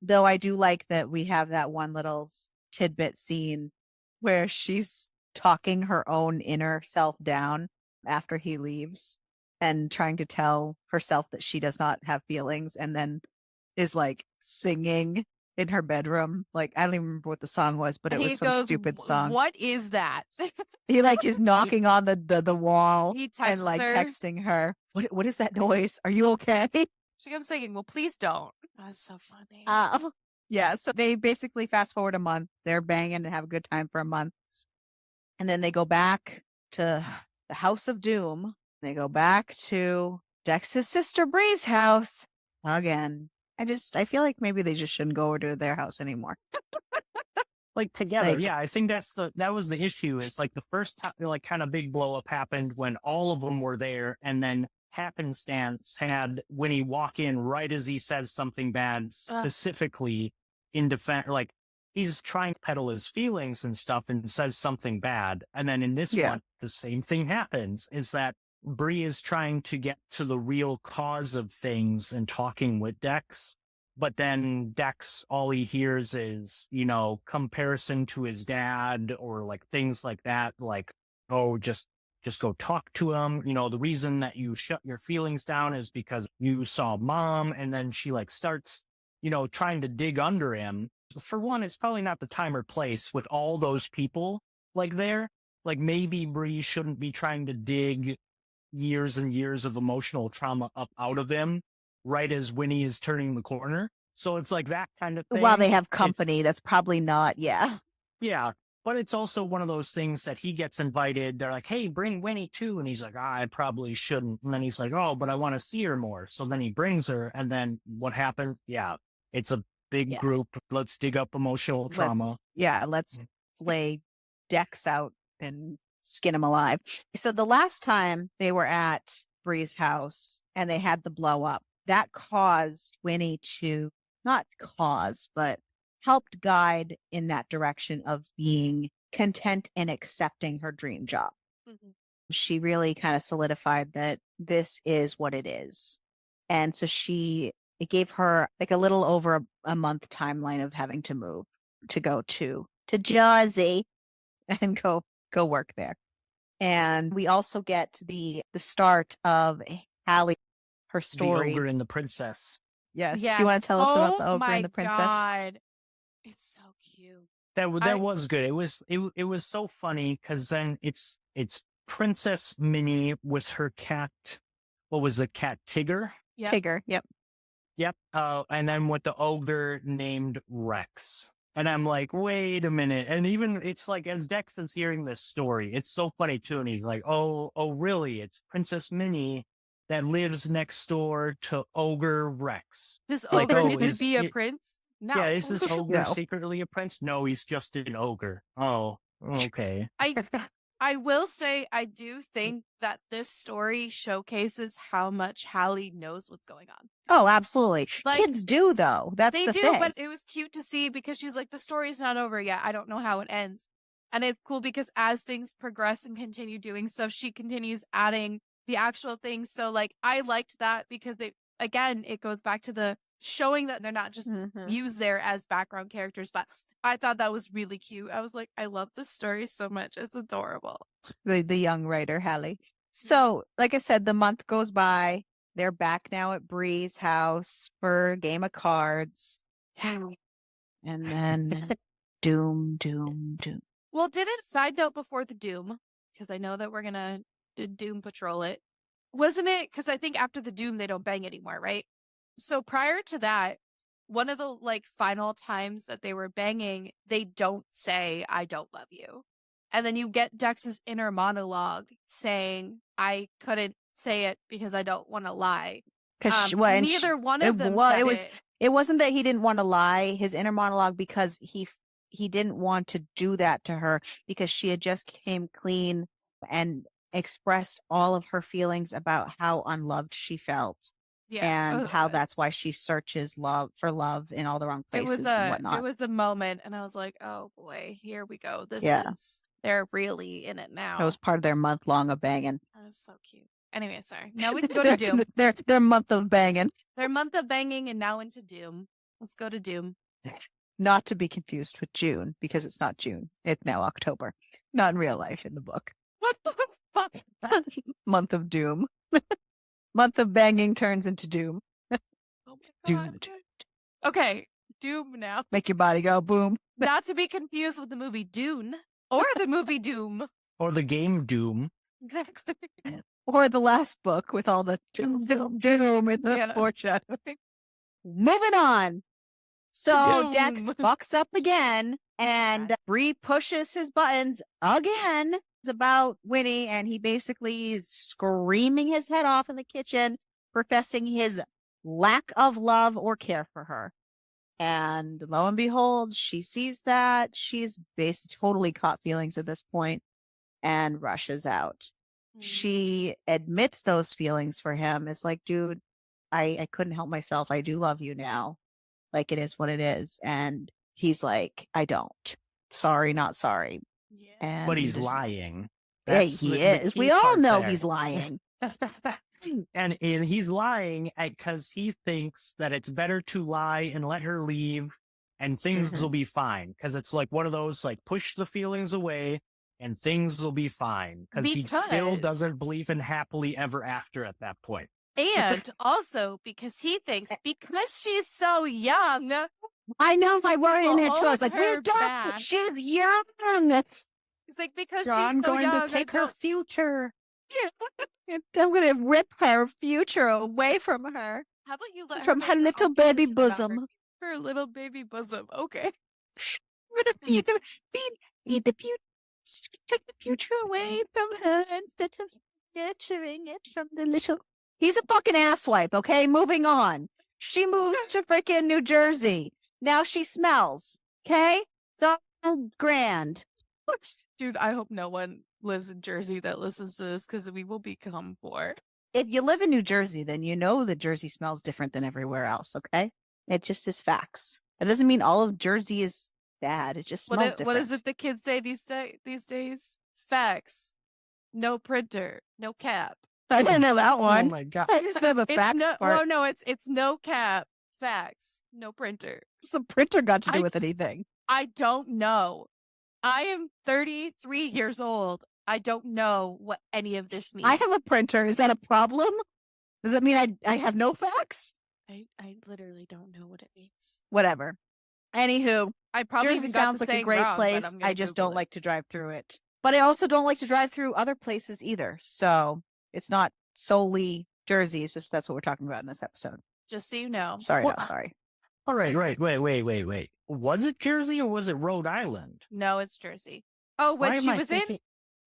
S2: Though I do like that we have that one little tidbit scene where she's talking her own inner self down after he leaves and trying to tell herself that she does not have feelings, and then is like singing in her bedroom. Like, I don't even remember what the song was, but it was some stupid song.
S1: What is that?
S2: He like is knocking on the wall
S1: He texts
S2: and like
S1: her.
S2: texting her. What is that noise? Are you okay?
S1: She kept saying, well, please don't. That's so funny.
S2: Yeah, so they basically fast forward a month. They're banging and have a good time for a month. And then they go back to the House of Doom. They go back to Dex's sister Bree's house again. I feel like maybe they just shouldn't go over to their house anymore.
S3: Like together.
S2: Like-
S3: Yeah, I think that was the issue. It's like the first time, like kind of big blow up happened when all of them were there, and then happenstance had Winnie walk in right as he says something bad, specifically in defense. Like he's trying to peddle his feelings and stuff and says something bad. And then in this one, the same thing happens, is that Bree is trying to get to the real cause of things and talking with Dex. But then Dex, all he hears is, comparison to his dad or like things like that. Like, oh, just go talk to him. The reason that you shut your feelings down is because you saw mom. And then she like starts, trying to dig under him. For one, it's probably not the time or place with all those people like there. Like maybe Bree shouldn't be trying to dig years and years of emotional trauma up out of them right as Winnie is turning the corner. So it's like that kind of thing.
S2: While they have company, that's probably not, yeah.
S3: Yeah. But it's also one of those things that he gets invited. They're like, hey, bring Winnie too. And he's like, I probably shouldn't. And then he's like, oh, but I want to see her more. So then he brings her. And then what happens? Yeah, it's a big group. Let's dig up emotional trauma.
S2: Let's lay Dex out and skin him alive. So the last time they were at Bree's house and they had the blow up, that caused Winnie to but helped guide in that direction of being content and accepting her dream job. Mm-hmm. She really kind of solidified that this is what it is. And so it gave her like a little over a month timeline of having to move to go to Jersey and go work there. And we also get the start of Hallie, her story.
S3: The ogre and the princess.
S2: Yes. Do you want to tell us about the ogre and the princess?
S1: God. It's so cute.
S3: That was good. It was so funny because then it's Princess Minnie with her cat. What was the cat? Tigger?
S2: Yep. Tigger. Yep.
S3: Yep. And then with the ogre named Rex. And I'm like, wait a minute. And even it's like, as Dex is hearing this story, it's so funny too. And he's like, oh, really? It's Princess Minnie that lives next door to Ogre Rex.
S1: Does Ogre need to be a prince? No.
S3: Yeah, is this ogre secretly a prince? No, he's just an ogre. Oh, okay.
S1: I will say, I do think that this story showcases how much Hallie knows what's going on.
S2: Oh, absolutely. Like, kids do, though. That's the thing. They do,
S1: but it was cute to see because she's like, the story's not over yet. I don't know how it ends. And it's cool because as things progress and continue doing so, she continues adding the actual things. So, like, I liked that because it goes back to the showing that they're not just used there as background characters, but I thought that was really cute. I was like, I love this story so much. It's adorable.
S2: The young writer, Hallie. So, like I said, the month goes by. They're back now at Bree's house for a game of cards. And then doom.
S1: Well, side note before the doom, because I know that we're going to doom patrol it. Wasn't it? Because I think after the doom, they don't bang anymore, right? So prior to that, one of the like final times that they were banging, they don't say, I don't love you. And then you get Dex's inner monologue saying, I couldn't say it because I don't want to lie. Because neither one of them said it.
S2: It wasn't that he didn't want to lie, his inner monologue, because he didn't want to do that to her because she had just came clean and expressed all of her feelings about how unloved she felt. Yeah, and how that's why she searches for love in all the wrong places and whatnot.
S1: It was the moment, and I was like, oh boy, here we go. They're really in it now.
S2: That was part of their month long of banging.
S1: That was so cute. Anyway, sorry. Now we can go to Doom.
S2: Their month of banging.
S1: Their month of banging and now into Doom. Let's go to Doom.
S2: Not to be confused with June, because it's not June. It's now October. Not in real life in the book.
S1: What the fuck?
S2: Month of Doom. Month of banging turns into doom.
S1: Oh my God. Doom. Okay, Doom now.
S2: Make your body go boom.
S1: Not to be confused with the movie Dune or the movie Doom.
S3: Or the game Doom.
S1: Exactly.
S2: Or the last book with all the doom in the foreshadowing. Moving on. So Dex fucks up again and Bree pushes his buttons again. About Winnie, and he basically is screaming his head off in the kitchen, professing his lack of love or care for her. And lo and behold, she sees that. She's basically totally caught feelings at this point and rushes out. She admits those feelings for him. It's like, dude, I couldn't help myself. I do love you now. Like, it is what it is. And he's like, I don't. Sorry, not sorry.
S3: Yeah. But he's lying.
S2: Yeah, he is. We all know he's lying.
S3: And he's lying because he thinks that it's better to lie and let her leave and things will be fine. Because it's like one of those, like, push the feelings away and things will be fine. Because he still doesn't believe in happily ever after at that point.
S1: And also because he thinks because she's so young.
S2: I know, I worry in there too. I was like, we're done. She's young.
S1: It's like, because she's so young. I'm going to
S2: take her future. I'm going to rip her future away from her.
S1: How about you let
S2: from her little baby bosom?
S1: Her little baby bosom. Okay.
S2: I'm going to be the future. Take the future away from her instead of nurturing it from the little. He's a fucking asswipe. Okay, moving on. She moves to freaking New Jersey. Now she smells. Okay, it's all grand.
S1: Dude, I hope no one lives in Jersey that listens to this because we will become poor.
S2: If you live in New Jersey, then you know that Jersey smells different than everywhere else, okay? It just is facts. That doesn't mean all of Jersey is bad. It just smells different.
S1: What is it the kids say these days? Facts. No printer. No cap.
S2: I didn't know that one.
S3: Oh my God.
S2: I just know the facts part.
S1: Oh, no, it's no cap. Facts. No printer.
S2: What's the printer got to do with anything?
S1: I don't know. I am 33 years old. I don't know what any of this means.
S2: I have a printer. Is that a problem? Does that mean I have no facts?
S1: I literally don't know what it means.
S2: Whatever. Anywho,
S1: I probably
S2: Jersey
S1: even got
S2: sounds
S1: the
S2: like a
S1: saying
S2: great
S1: wrong, but
S2: place.
S1: I'm gonna
S2: I just
S1: Google
S2: don't
S1: it.
S2: like to drive through it. But I also don't like to drive through other places either. So it's not solely Jersey. It's just that's what we're talking about in this episode.
S1: Just so you know.
S2: Sorry,
S3: What?
S2: no, sorry.
S3: All right, wait. Was it Jersey or was it Rhode Island?
S1: No, it's Jersey. Oh, when
S3: Why
S1: she
S3: am I
S1: was
S3: thinking-
S1: in?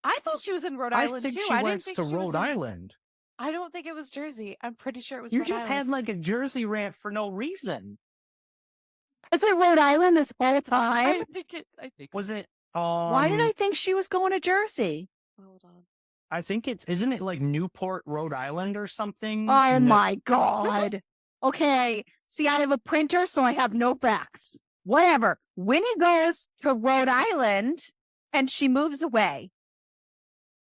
S1: I thought she was in Rhode
S3: I
S1: Island
S3: think
S1: too.
S3: she
S1: I didn't
S3: went
S1: think
S3: to
S1: she was
S3: Rhode
S1: in.
S3: Island.
S1: I don't think it was Jersey. I'm pretty sure it was
S3: You
S1: Rhode
S3: just
S1: Island.
S3: had like a Jersey rant for no reason.
S2: Is it Rhode Island this whole time?
S1: I think
S3: Was
S1: so.
S3: it?
S2: Why did I think she was going to Jersey?
S1: Hold on.
S3: I think isn't it like Newport, Rhode Island or something?
S2: Oh my God. Okay. See, I have a printer, so I have no facts. Whatever. Winnie goes to Rhode Island and she moves away.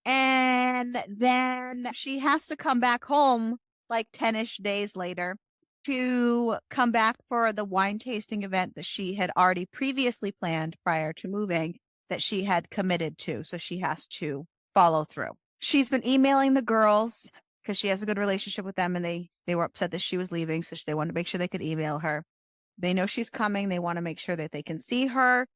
S2: And then she has to come back home like 10-ish days later to come back for the wine tasting event that she had already previously planned prior to moving that she had committed to. So she has to follow through. She's been emailing the girls because she has a good relationship with them and they were upset that she was leaving. So they wanted to make sure they could email her. They know she's coming. They want to make sure that they can see her.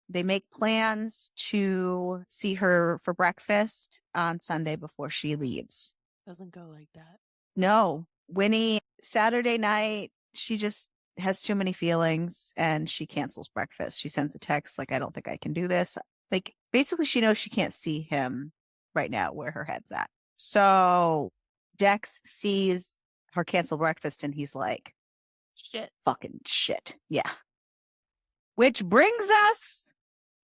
S2: They make plans to see her for breakfast on Sunday before she leaves.
S1: Doesn't go like that.
S2: No, Winnie, Saturday night, she just has too many feelings and she cancels breakfast. She sends a text like, I don't think I can do this. Like, basically, she knows she can't see him right now where her head's at. So Dex sees her cancel breakfast and he's like,
S1: shit.
S2: Fucking shit. Yeah. Which brings us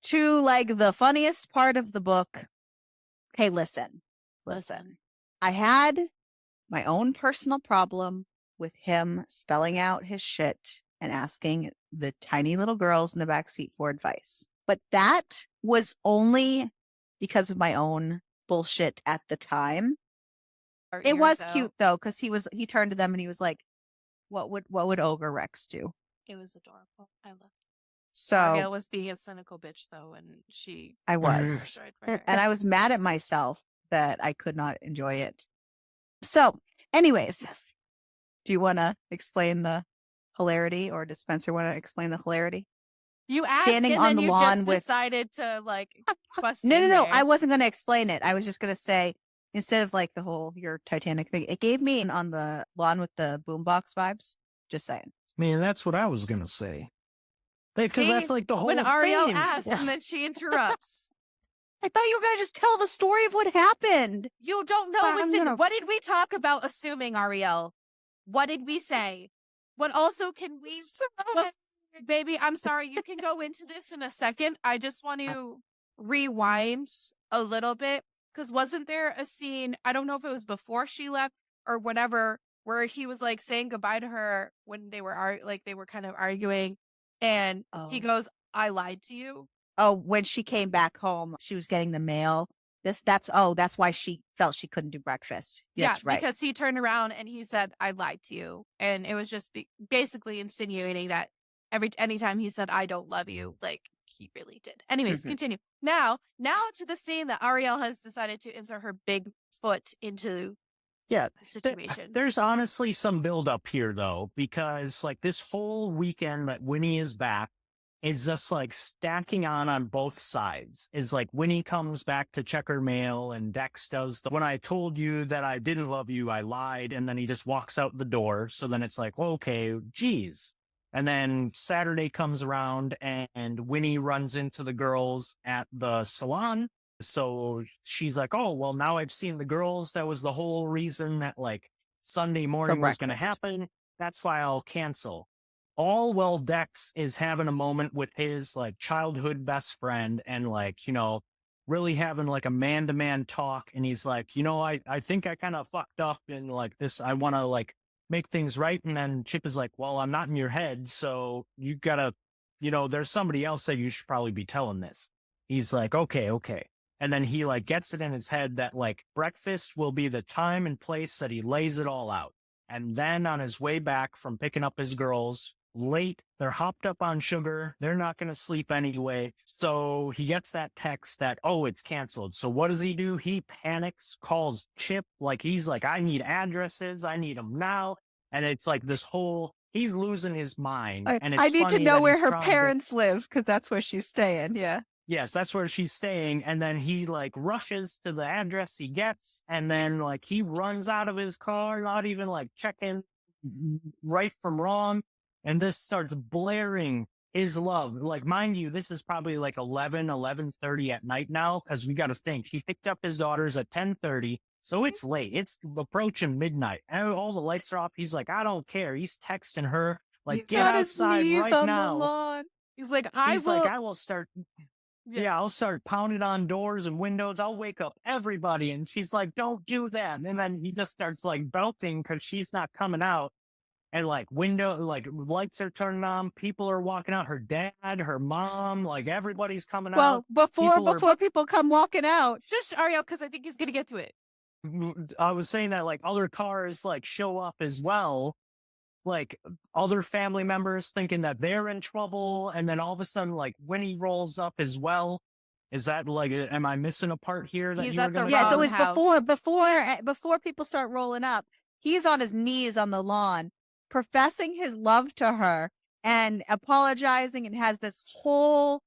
S2: to like the funniest part of the book. Okay, listen. I had my own personal problem with him spelling out his shit and asking the tiny little girls in the backseat for advice. But that was only because of my own bullshit at the time. It was cute though, because he turned to them and he was like, what would Ogre Rex do?
S1: It was adorable. I loved it.
S2: So
S1: Ariel was being a cynical bitch though, and
S2: I was. And I was mad at myself that I could not enjoy it. So, anyways, do you want to explain the hilarity, or does Spencer want to explain the hilarity?
S1: You asked,
S2: standing
S1: and
S2: on
S1: then
S2: the
S1: you
S2: lawn
S1: just
S2: with
S1: decided to like bust
S2: No.
S1: in there.
S2: I wasn't going to explain it. I was just going to say, instead of like the whole your Titanic thing, it gave me on the lawn with the boombox vibes. Just saying.
S3: Man, that's what I was gonna say. Because
S1: See,
S3: that's like the whole
S1: when Ariel
S3: thing.
S1: asked, and then she interrupts.
S2: I thought you were going to just tell the story of what happened.
S1: You don't know what's in. What did we talk about? Assuming Ariel, what did we say? What also can we? Well, baby, I'm sorry. You can go into this in a second. I just want to rewind a little bit because wasn't there a scene? I don't know if it was before she left or whatever, where he was like saying goodbye to her when they were they were kind of arguing, and he goes, "I lied to you."
S2: Oh, when she came back home, she was getting the mail. That's why she felt she couldn't do breakfast. That's right.
S1: Because he turned around and he said, "I lied to you," and it was just basically insinuating that anytime he said, "I don't love you," like he really did. Anyways, continue. Now to the scene that Ariel has decided to insert her big foot into.
S3: Yeah,
S1: the situation.
S3: There's honestly some build up here though, because like this whole weekend that Winnie is back. It's just like stacking on both sides. Is like Winnie comes back to check her mail and Dex does when I told you that I didn't love you, I lied. And then he just walks out the door. So then it's like, well, okay, geez. And then Saturday comes around and Winnie runs into the girls at the salon. So she's like, oh, well, now I've seen the girls. That was the whole reason that like Sunday morning was going to happen. That's why I'll cancel. All while Dex is having a moment with his like childhood best friend and like, you know, really having like a man-to-man talk. And he's like, you know, I think I kind of fucked up in like this. I want to like make things right. And then Chip is like, well, I'm not in your head. So you gotta, you know, there's somebody else that you should probably be telling this. He's like, okay. And then he like gets it in his head that like breakfast will be the time and place that he lays it all out. And then on his way back from picking up his girls, late. They're hopped up on sugar. They're not going to sleep anyway. So he gets that text that, oh, it's canceled. So what does he do? He panics, calls Chip. Like, he's like, I need addresses. I need them now. And it's like this whole, he's losing his mind. And it's
S2: I need to
S3: funny
S2: know
S3: that
S2: where
S3: he's
S2: her
S3: trying to-
S2: parents live because that's where she's staying. Yeah.
S3: Yes, that's where she's staying. And then he like rushes to the address he gets. And then like he runs out of his car, not even like checking right from wrong. And this starts blaring his love. Like, mind you, this is probably like 11:30 at night now. Cause we got to think he picked up his daughters at 10:30. So it's late. It's approaching midnight. And all the lights are off. He's like, I don't care. He's texting her like, get outside right now.
S1: He's like, I
S3: will start. Yeah, I'll start pounding on doors and windows. I'll wake up everybody. And she's like, don't do that. And then he just starts like belting because she's not coming out. And like lights are turning on. People are walking out. Her dad, her mom, like everybody's coming out.
S2: Well, before people come walking out.
S1: Just Ariel, because I think he's going to get to it.
S3: I was saying that like other cars like show up as well. Like other family members thinking that they're in trouble. And then all of a sudden, like Winnie rolls up as well. Is that like, am I missing a part here? That
S1: He's
S3: you were
S1: at the
S3: gonna
S2: Yeah, so
S1: wrong
S2: it's
S1: house.
S2: before people start rolling up. He's on his knees on the lawn, professing his love to her and apologizing, and has this whole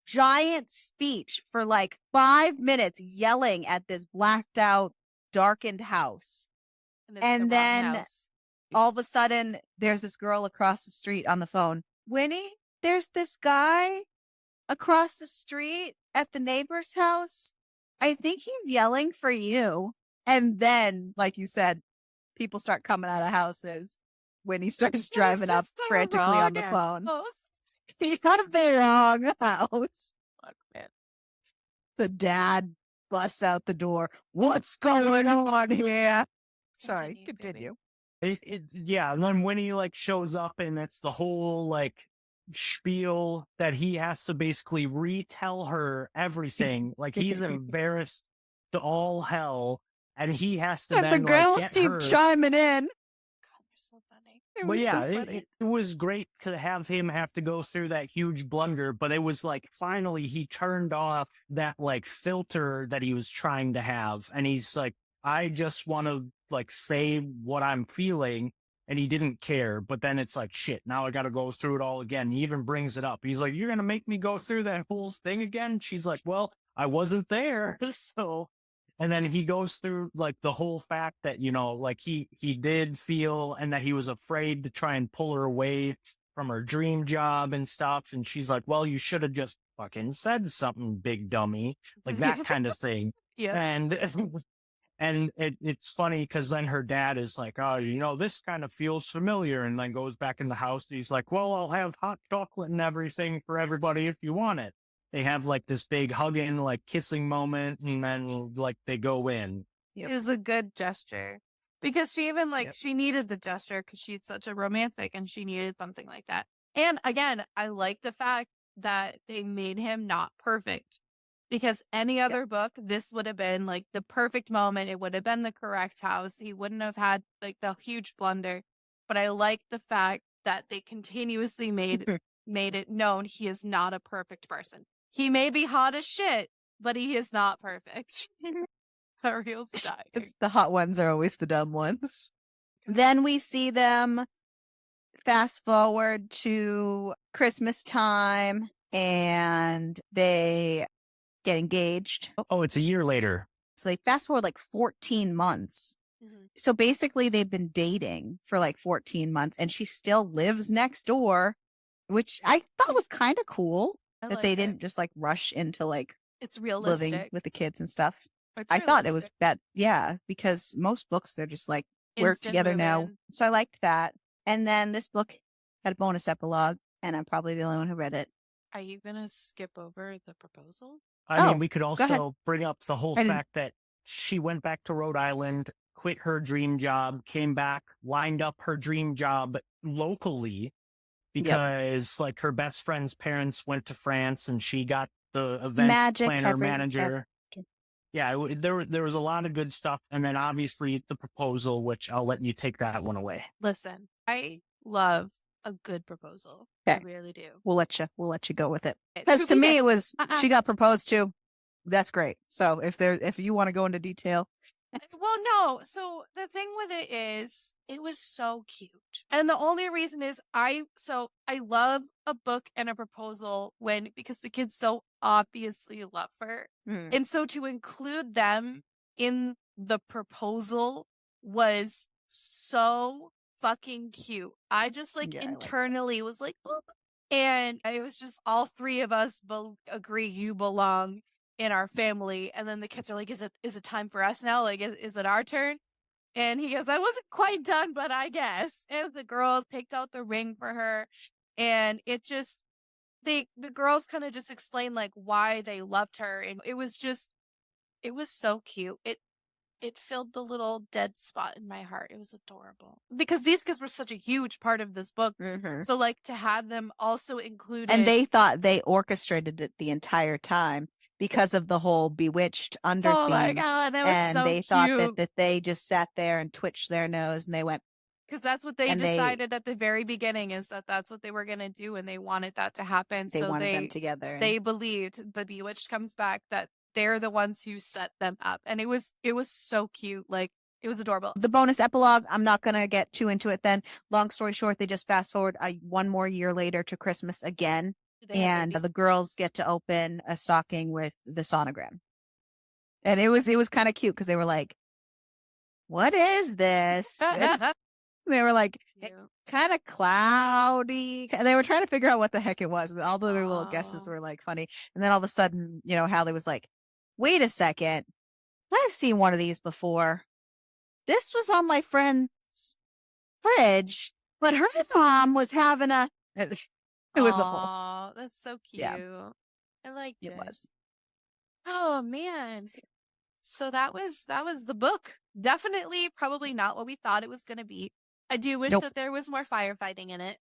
S2: giant speech for like 5 minutes, yelling at this blacked out, darkened house. And then all of a sudden, there's this girl across the street on the phone. Winnie, there's this guy across the street at the neighbor's house. I think he's yelling for you. And then, like you said, people start coming out of houses when he starts driving up frantically on the phone. He's out of the wrong house.
S1: Fuck, man.
S2: The dad busts out the door. What's going on here? Sorry, continue.
S3: Yeah, and then Winnie like shows up, and it's the whole like spiel that he has to basically retell her everything. Like he's embarrassed to all hell, and he has to.
S2: And
S3: then
S2: the girls
S3: like,
S2: keep chiming in.
S1: God, they're so funny.
S3: But yeah, it was great to have him have to go through that huge blunder. But it was like finally he turned off that like filter that he was trying to have, and he's like, I just want to like say what I'm feeling. And he didn't care. But then it's like, shit, now I got to go through it all again. He even brings it up. He's like, you're going to make me go through that whole thing again? She's like, well, I wasn't there. So, and then he goes through like the whole fact that, you know, like he did feel, and that he was afraid to try and pull her away from her dream job and stuff. And she's like, well, you should have just fucking said something, big dummy, like that kind of thing.
S1: Yeah.
S3: And it's funny because then her dad is like, oh, you know, this kind of feels familiar, and then goes back in the house. And he's like, well, I'll have hot chocolate and everything for everybody if you want it. They have like this big hugging, like kissing moment, and then like they go in.
S1: It was a good gesture because she even she needed the gesture because she's such a romantic and she needed something like that. And again, I like the fact that they made him not perfect. Because any other book, this would have been like the perfect moment. It would have been the correct house. He wouldn't have had like the huge blunder. But I like the fact that they continuously made it known he is not a perfect person. He may be hot as shit, but he is not perfect. Ariel's dying.
S2: The hot ones are always the dumb ones. Then we see them fast forward to Christmas time, and they get engaged.
S3: Oh, it's a year later.
S2: So they fast forward like 14 months. Mm-hmm. So basically they've been dating for like 14 months, and she still lives next door, which I thought was kind of cool that they didn't just like rush into like
S1: it's realistic
S2: living with the kids and stuff. I thought it was bad. Yeah, because most books, they're just like, we're together now. So I liked that. And then this book had a bonus epilogue, and I'm probably the only one who read it.
S1: Are you going to skip over the proposal?
S3: I mean, we could also bring up the whole fact that she went back to Rhode Island, quit her dream job, came back, lined up her dream job locally because like her best friend's parents went to France, and she got the event planner manager. Yeah, there was a lot of good stuff. And then obviously the proposal, which I'll let you take that one away.
S1: Listen, I love a good proposal.
S2: Okay.
S1: I really do.
S2: We'll let you go with it. Because to me, it was she got proposed to. That's great. So if you want to go into detail.
S1: Well, no. So the thing with it is, it was so cute. And the only reason is I love a book and a proposal because the kids so obviously love her. And so to include them in the proposal was so fucking cute. I just internally was like, oh. And it was just all three of us agree you belong in our family. And then the kids are like, is it time for us now? Like, is it our turn? And he goes, I wasn't quite done, but I guess. And the girls picked out the ring for her. And it just, the girls kind of just explained like why they loved her. And it was so cute. It filled the little dead spot in my heart. It was adorable because these kids were such a huge part of this book. So like to have them also included.
S2: And they thought they orchestrated it the entire time because of the whole bewitched under theme.
S1: Oh my God, that was
S2: and
S1: so
S2: they
S1: cute.
S2: thought that they just sat there and twitched their nose and they went.
S1: Because that's what they decided at the very beginning, is that's what they were going to do. And they wanted that to happen.
S2: They wanted them together.
S1: They believed the Bewitched comes back, that they're the ones who set them up. And it was so cute. Like, it was adorable.
S2: The bonus epilogue, I'm not going to get too into it then. Long story short, they just fast forward one more year later to Christmas again. And the girls get to open a stocking with the sonogram. And it was kind of cute because they were like, what is this? They were like, kind of cloudy. They were trying to figure out what the heck it was. And all the other little guesses were like funny. And then all of a sudden, Hallie was like, wait a second. I've seen one of these before. This was on my friend's fridge, but her mom was having a. It was a whole.
S1: That's so cute.
S2: Yeah.
S1: I liked it.
S2: It was.
S1: Oh man. So that was the book. Definitely probably not what we thought it was going to be. I do wish that there was more firefighting in it.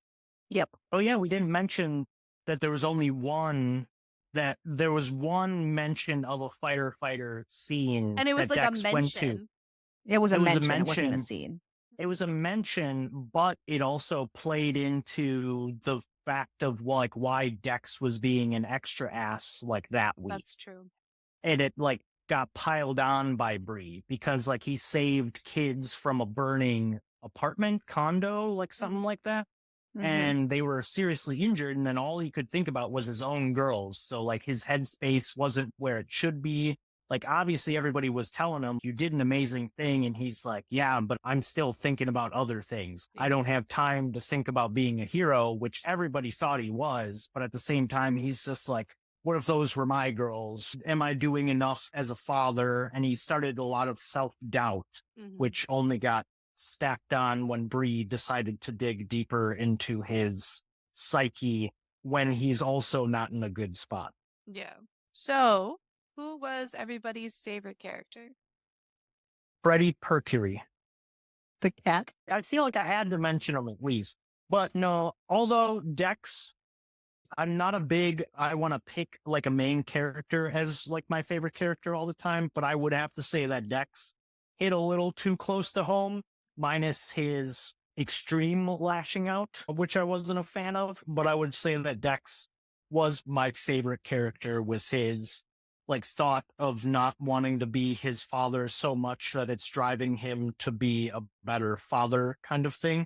S2: Yep.
S3: Oh yeah, we didn't mention that there was only one mention of a firefighter scene.
S1: And it was like
S3: Dex
S1: a mention.
S2: It was a mention. It wasn't a scene.
S3: It was a mention, but it also played into the fact of like why Dex was being an extra ass like that week.
S1: That's true.
S3: And it like got piled on by Bree because like he saved kids from a burning apartment condo, like something like that. And they were seriously injured. And then all he could think about was his own girls. So like his headspace wasn't where it should be. Like, obviously everybody was telling him, you did an amazing thing. And he's like, yeah, but I'm still thinking about other things. I don't have time to think about being a hero, which everybody thought he was. But at the same time, he's just like, what if those were my girls? Am I doing enough as a father? And he started a lot of self-doubt, which only got stacked on when Bree decided to dig deeper into his psyche when he's also not in a good spot.
S1: Yeah. So, who was everybody's favorite character?
S3: Freddie Mercury.
S2: The cat?
S3: I feel like I had to mention him at least. But no, although Dex, I'm not I want to pick like a main character as like my favorite character all the time, but I would have to say that Dex hit a little too close to home, minus his extreme lashing out, which I wasn't a fan of. But I would say that Dex was my favorite character with his like thought of not wanting to be his father so much that it's driving him to be a better father kind of thing.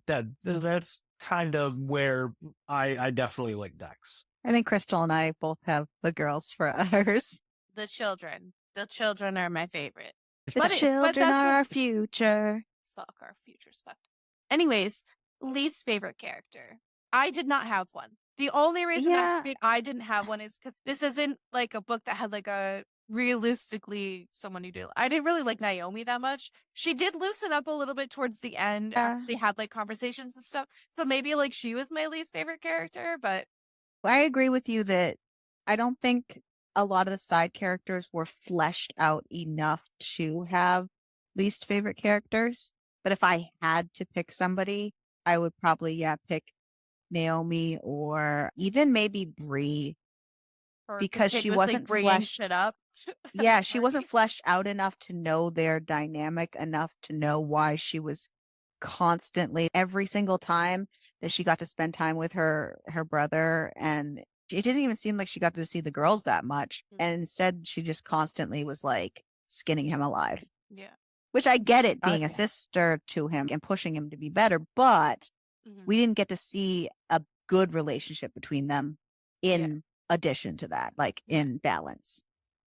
S3: That's kind of where I definitely like Dex.
S2: I think Crystal and I both have the girls for ours.
S1: The children are my favorite.
S2: The children are our future.
S1: Fuck our future stuff. Anyways, least favorite character. I did not have one. The only reason I didn't have one is because this isn't like a book that had like a realistically someone who did. I didn't really like Naomi that much. She did loosen up a little bit towards the end. They had like conversations and stuff. So maybe like she was my least favorite character, but
S2: I agree with you that I don't think a lot of the side characters were fleshed out enough to have least favorite characters. But if I had to pick somebody, I would probably pick Naomi or even maybe Bree, because she wasn't fleshed
S1: up.
S2: She wasn't fleshed out enough to know their dynamic, enough to know why she was constantly, every single time that she got to spend time with her brother, and it didn't even seem like she got to see the girls that much. And instead, she just constantly was like skinning him alive.
S1: Yeah.
S2: Which I get it, being a sister to him and pushing him to be better, but we didn't get to see a good relationship between them in addition to that, like in balance.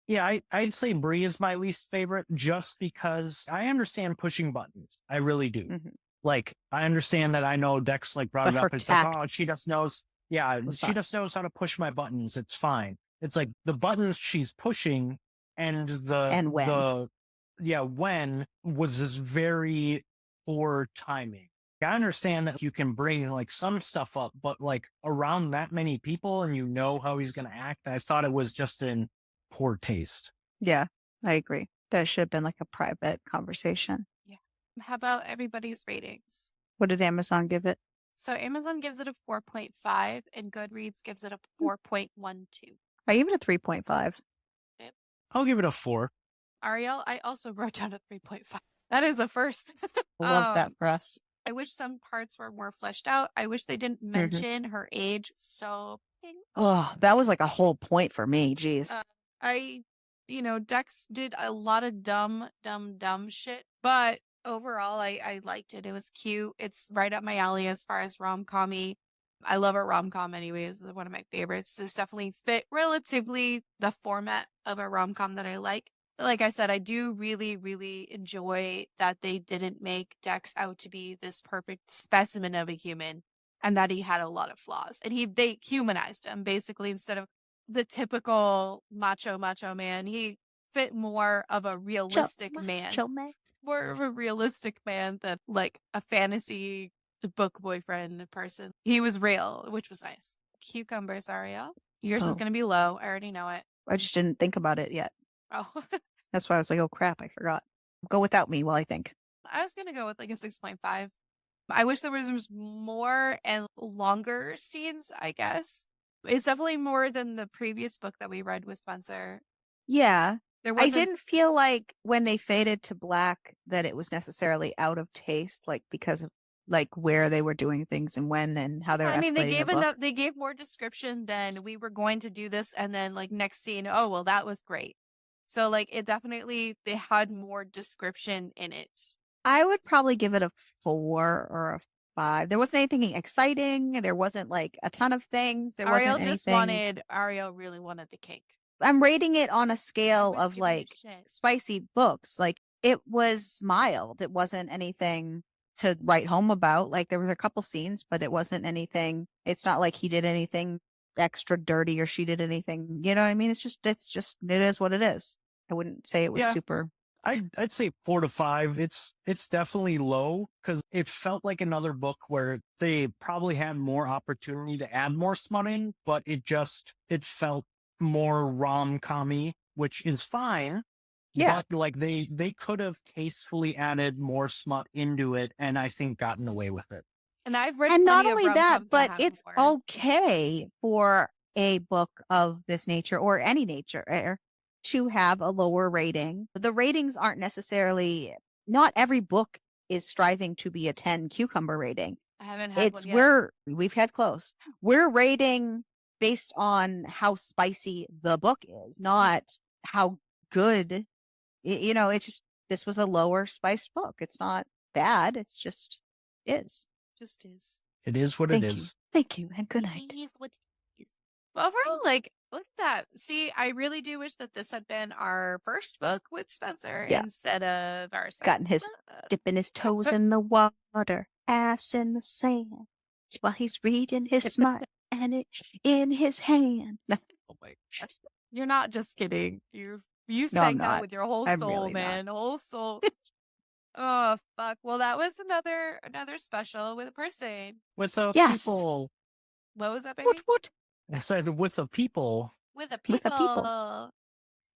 S3: Yeah, I'd say Bree is my least favorite just because I understand pushing buttons. I really do.
S2: Mm-hmm.
S3: Like, I understand that. I know Dex like brought it up. It's like, oh, she just knows. Yeah, she just knows how to push my buttons. It's fine. It's like the buttons she's pushing and when was this very poor timing. I understand that you can bring like some stuff up, but like around that many people and you know how he's going to act, I thought it was just in poor taste.
S2: Yeah, I agree. That should have been like a private conversation.
S1: Yeah. How about everybody's ratings?
S2: What did Amazon give it?
S1: So Amazon gives it a 4.5 and Goodreads gives it a 4.12.
S2: I give it a 3.5.
S3: I'll give it a 4.
S1: Ariel, I also wrote down a 3.5. That is a first.
S2: Love that for us.
S1: I wish some parts were more fleshed out. I wish they didn't mention her age so much.
S2: Oh, that was like a whole point for me. Jeez.
S1: Dex did a lot of dumb shit, but overall, I liked it. It was cute. It's right up my alley as far as rom-com-y. I love a rom-com anyways. It's one of my favorites. This definitely fit relatively the format of a rom-com that I like. Like I said, I do really, really enjoy that they didn't make Dex out to be this perfect specimen of a human and that he had a lot of flaws. And they humanized him basically instead of the typical macho man. He fit more of a realistic man. More of a realistic man than like a fantasy book boyfriend person. He was real, which was nice. Cucumbers, Ariel. Yours is going to be low. I already know it.
S2: I just didn't think about it yet.
S1: Oh.
S2: That's why I was like, oh crap, I forgot. Go without me while I think.
S1: I was going to go with like a 6.5. I wish there was more and longer scenes, I guess. It's definitely more than the previous book that we read with Spencer.
S2: Yeah. I didn't feel like when they faded to black that it was necessarily out of taste, like because of like where they were doing things and when and how they were escalating.
S1: They gave more description than we were going to do this, and then like next scene, oh well, that was great. So like it definitely they had more description in it.
S2: I would probably give it a 4 or a 5. There wasn't anything exciting. There wasn't like a ton of things. Ariel
S1: really wanted the cake.
S2: I'm rating it on a scale of like spicy books. Like it was mild. It wasn't anything to write home about. Like there were a couple scenes, but it wasn't anything. It's not like he did anything extra dirty or she did anything. You know what I mean? It is what it is. I wouldn't say it was super.
S3: I'd say 4 to 5. It's definitely low because it felt like another book where they probably had more opportunity to add more smut in, but it felt more rom-com-y, which is fine.
S2: Yeah.
S3: But like they could have tastefully added more smut into it and I think gotten away with it.
S1: And I've read
S2: and not only that, but it's okay for a book of this nature or any nature to have a lower rating. The ratings aren't necessarily, not every book is striving to be a 10 cucumber rating.
S1: I haven't had one yet.
S2: We've had close. We're rating based on how spicy the book is, not how good, it's just, this was a lower spiced book. It's not bad. It's just is.
S1: Just is.
S3: It is what it is.
S2: Thank you and good night.
S1: It is what it is. Overall, like, look at that. See, I really do wish that this had been our first book with Spencer instead of our second.
S2: Gotten his dipping his toes in the water, ass in the sand, while he's reading his smut and it in his hand. Oh
S1: my gosh. You're not just kidding. You sang that with your whole soul,
S2: really
S1: man. Whole soul. Oh fuck! Well, that was another special with a person.
S3: With people.
S1: What was that, baby?
S2: What?
S3: I said with a people.
S1: With a people.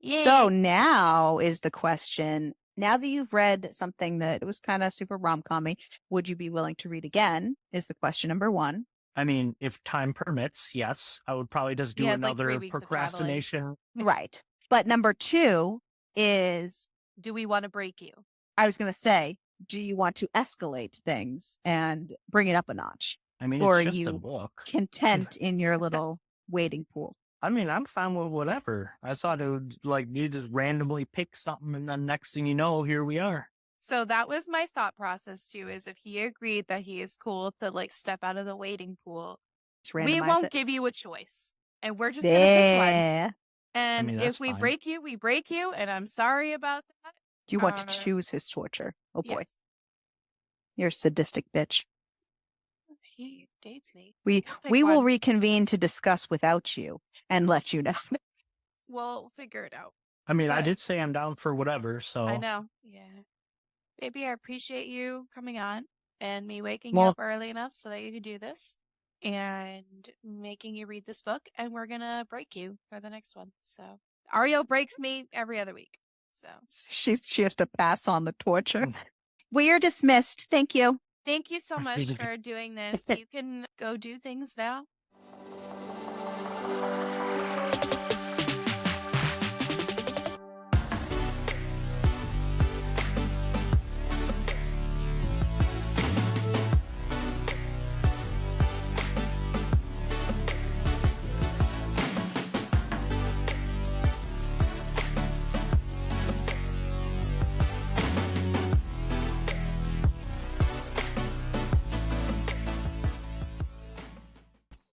S2: Yeah. So now is the question. Now that you've read something that was kind of super rom-com-y, would you be willing to read again? Is the question number 1.
S3: I mean, if time permits, yes. I would probably just do another procrastination.
S2: Right. But number 2 is...
S1: do we want to break you?
S2: I was going to say, do you want to escalate things and bring it up a notch?
S3: I mean,
S2: Or
S3: it's
S2: are
S3: just a
S2: you
S3: book.
S2: content in your little waiting pool?
S3: I mean, I'm fine with whatever. I thought it would, like, you just randomly pick something, and then next thing you know, here we are.
S1: So that was my thought process too, is if he agreed that he is cool to like step out of the waiting pool,
S2: Just
S1: we
S2: randomize
S1: won't
S2: it.
S1: give you a choice. And we're just going to pick one.
S2: Yeah.
S1: And
S3: mean,
S1: if
S3: that's
S1: we
S3: fine.
S1: break you, we break you. And I'm sorry about that.
S2: You want to choose his torture. Oh boy.
S1: Yes.
S2: You're a sadistic bitch.
S1: He dates me.
S2: We will reconvene to discuss without you and let you know.
S1: We'll figure it out.
S3: I mean, I
S1: But-
S3: did say I'm down for whatever, so.
S1: I know. Yeah. Baby, I appreciate you coming on and me waking
S3: Well-
S1: you up early enough so that you could do this and making you read this book. And we're going to break you for the next one. So Ario breaks me every other week. So
S2: She has to pass on the torture. We are dismissed. Thank you.
S1: thank you so much for doing this. You can go do things now.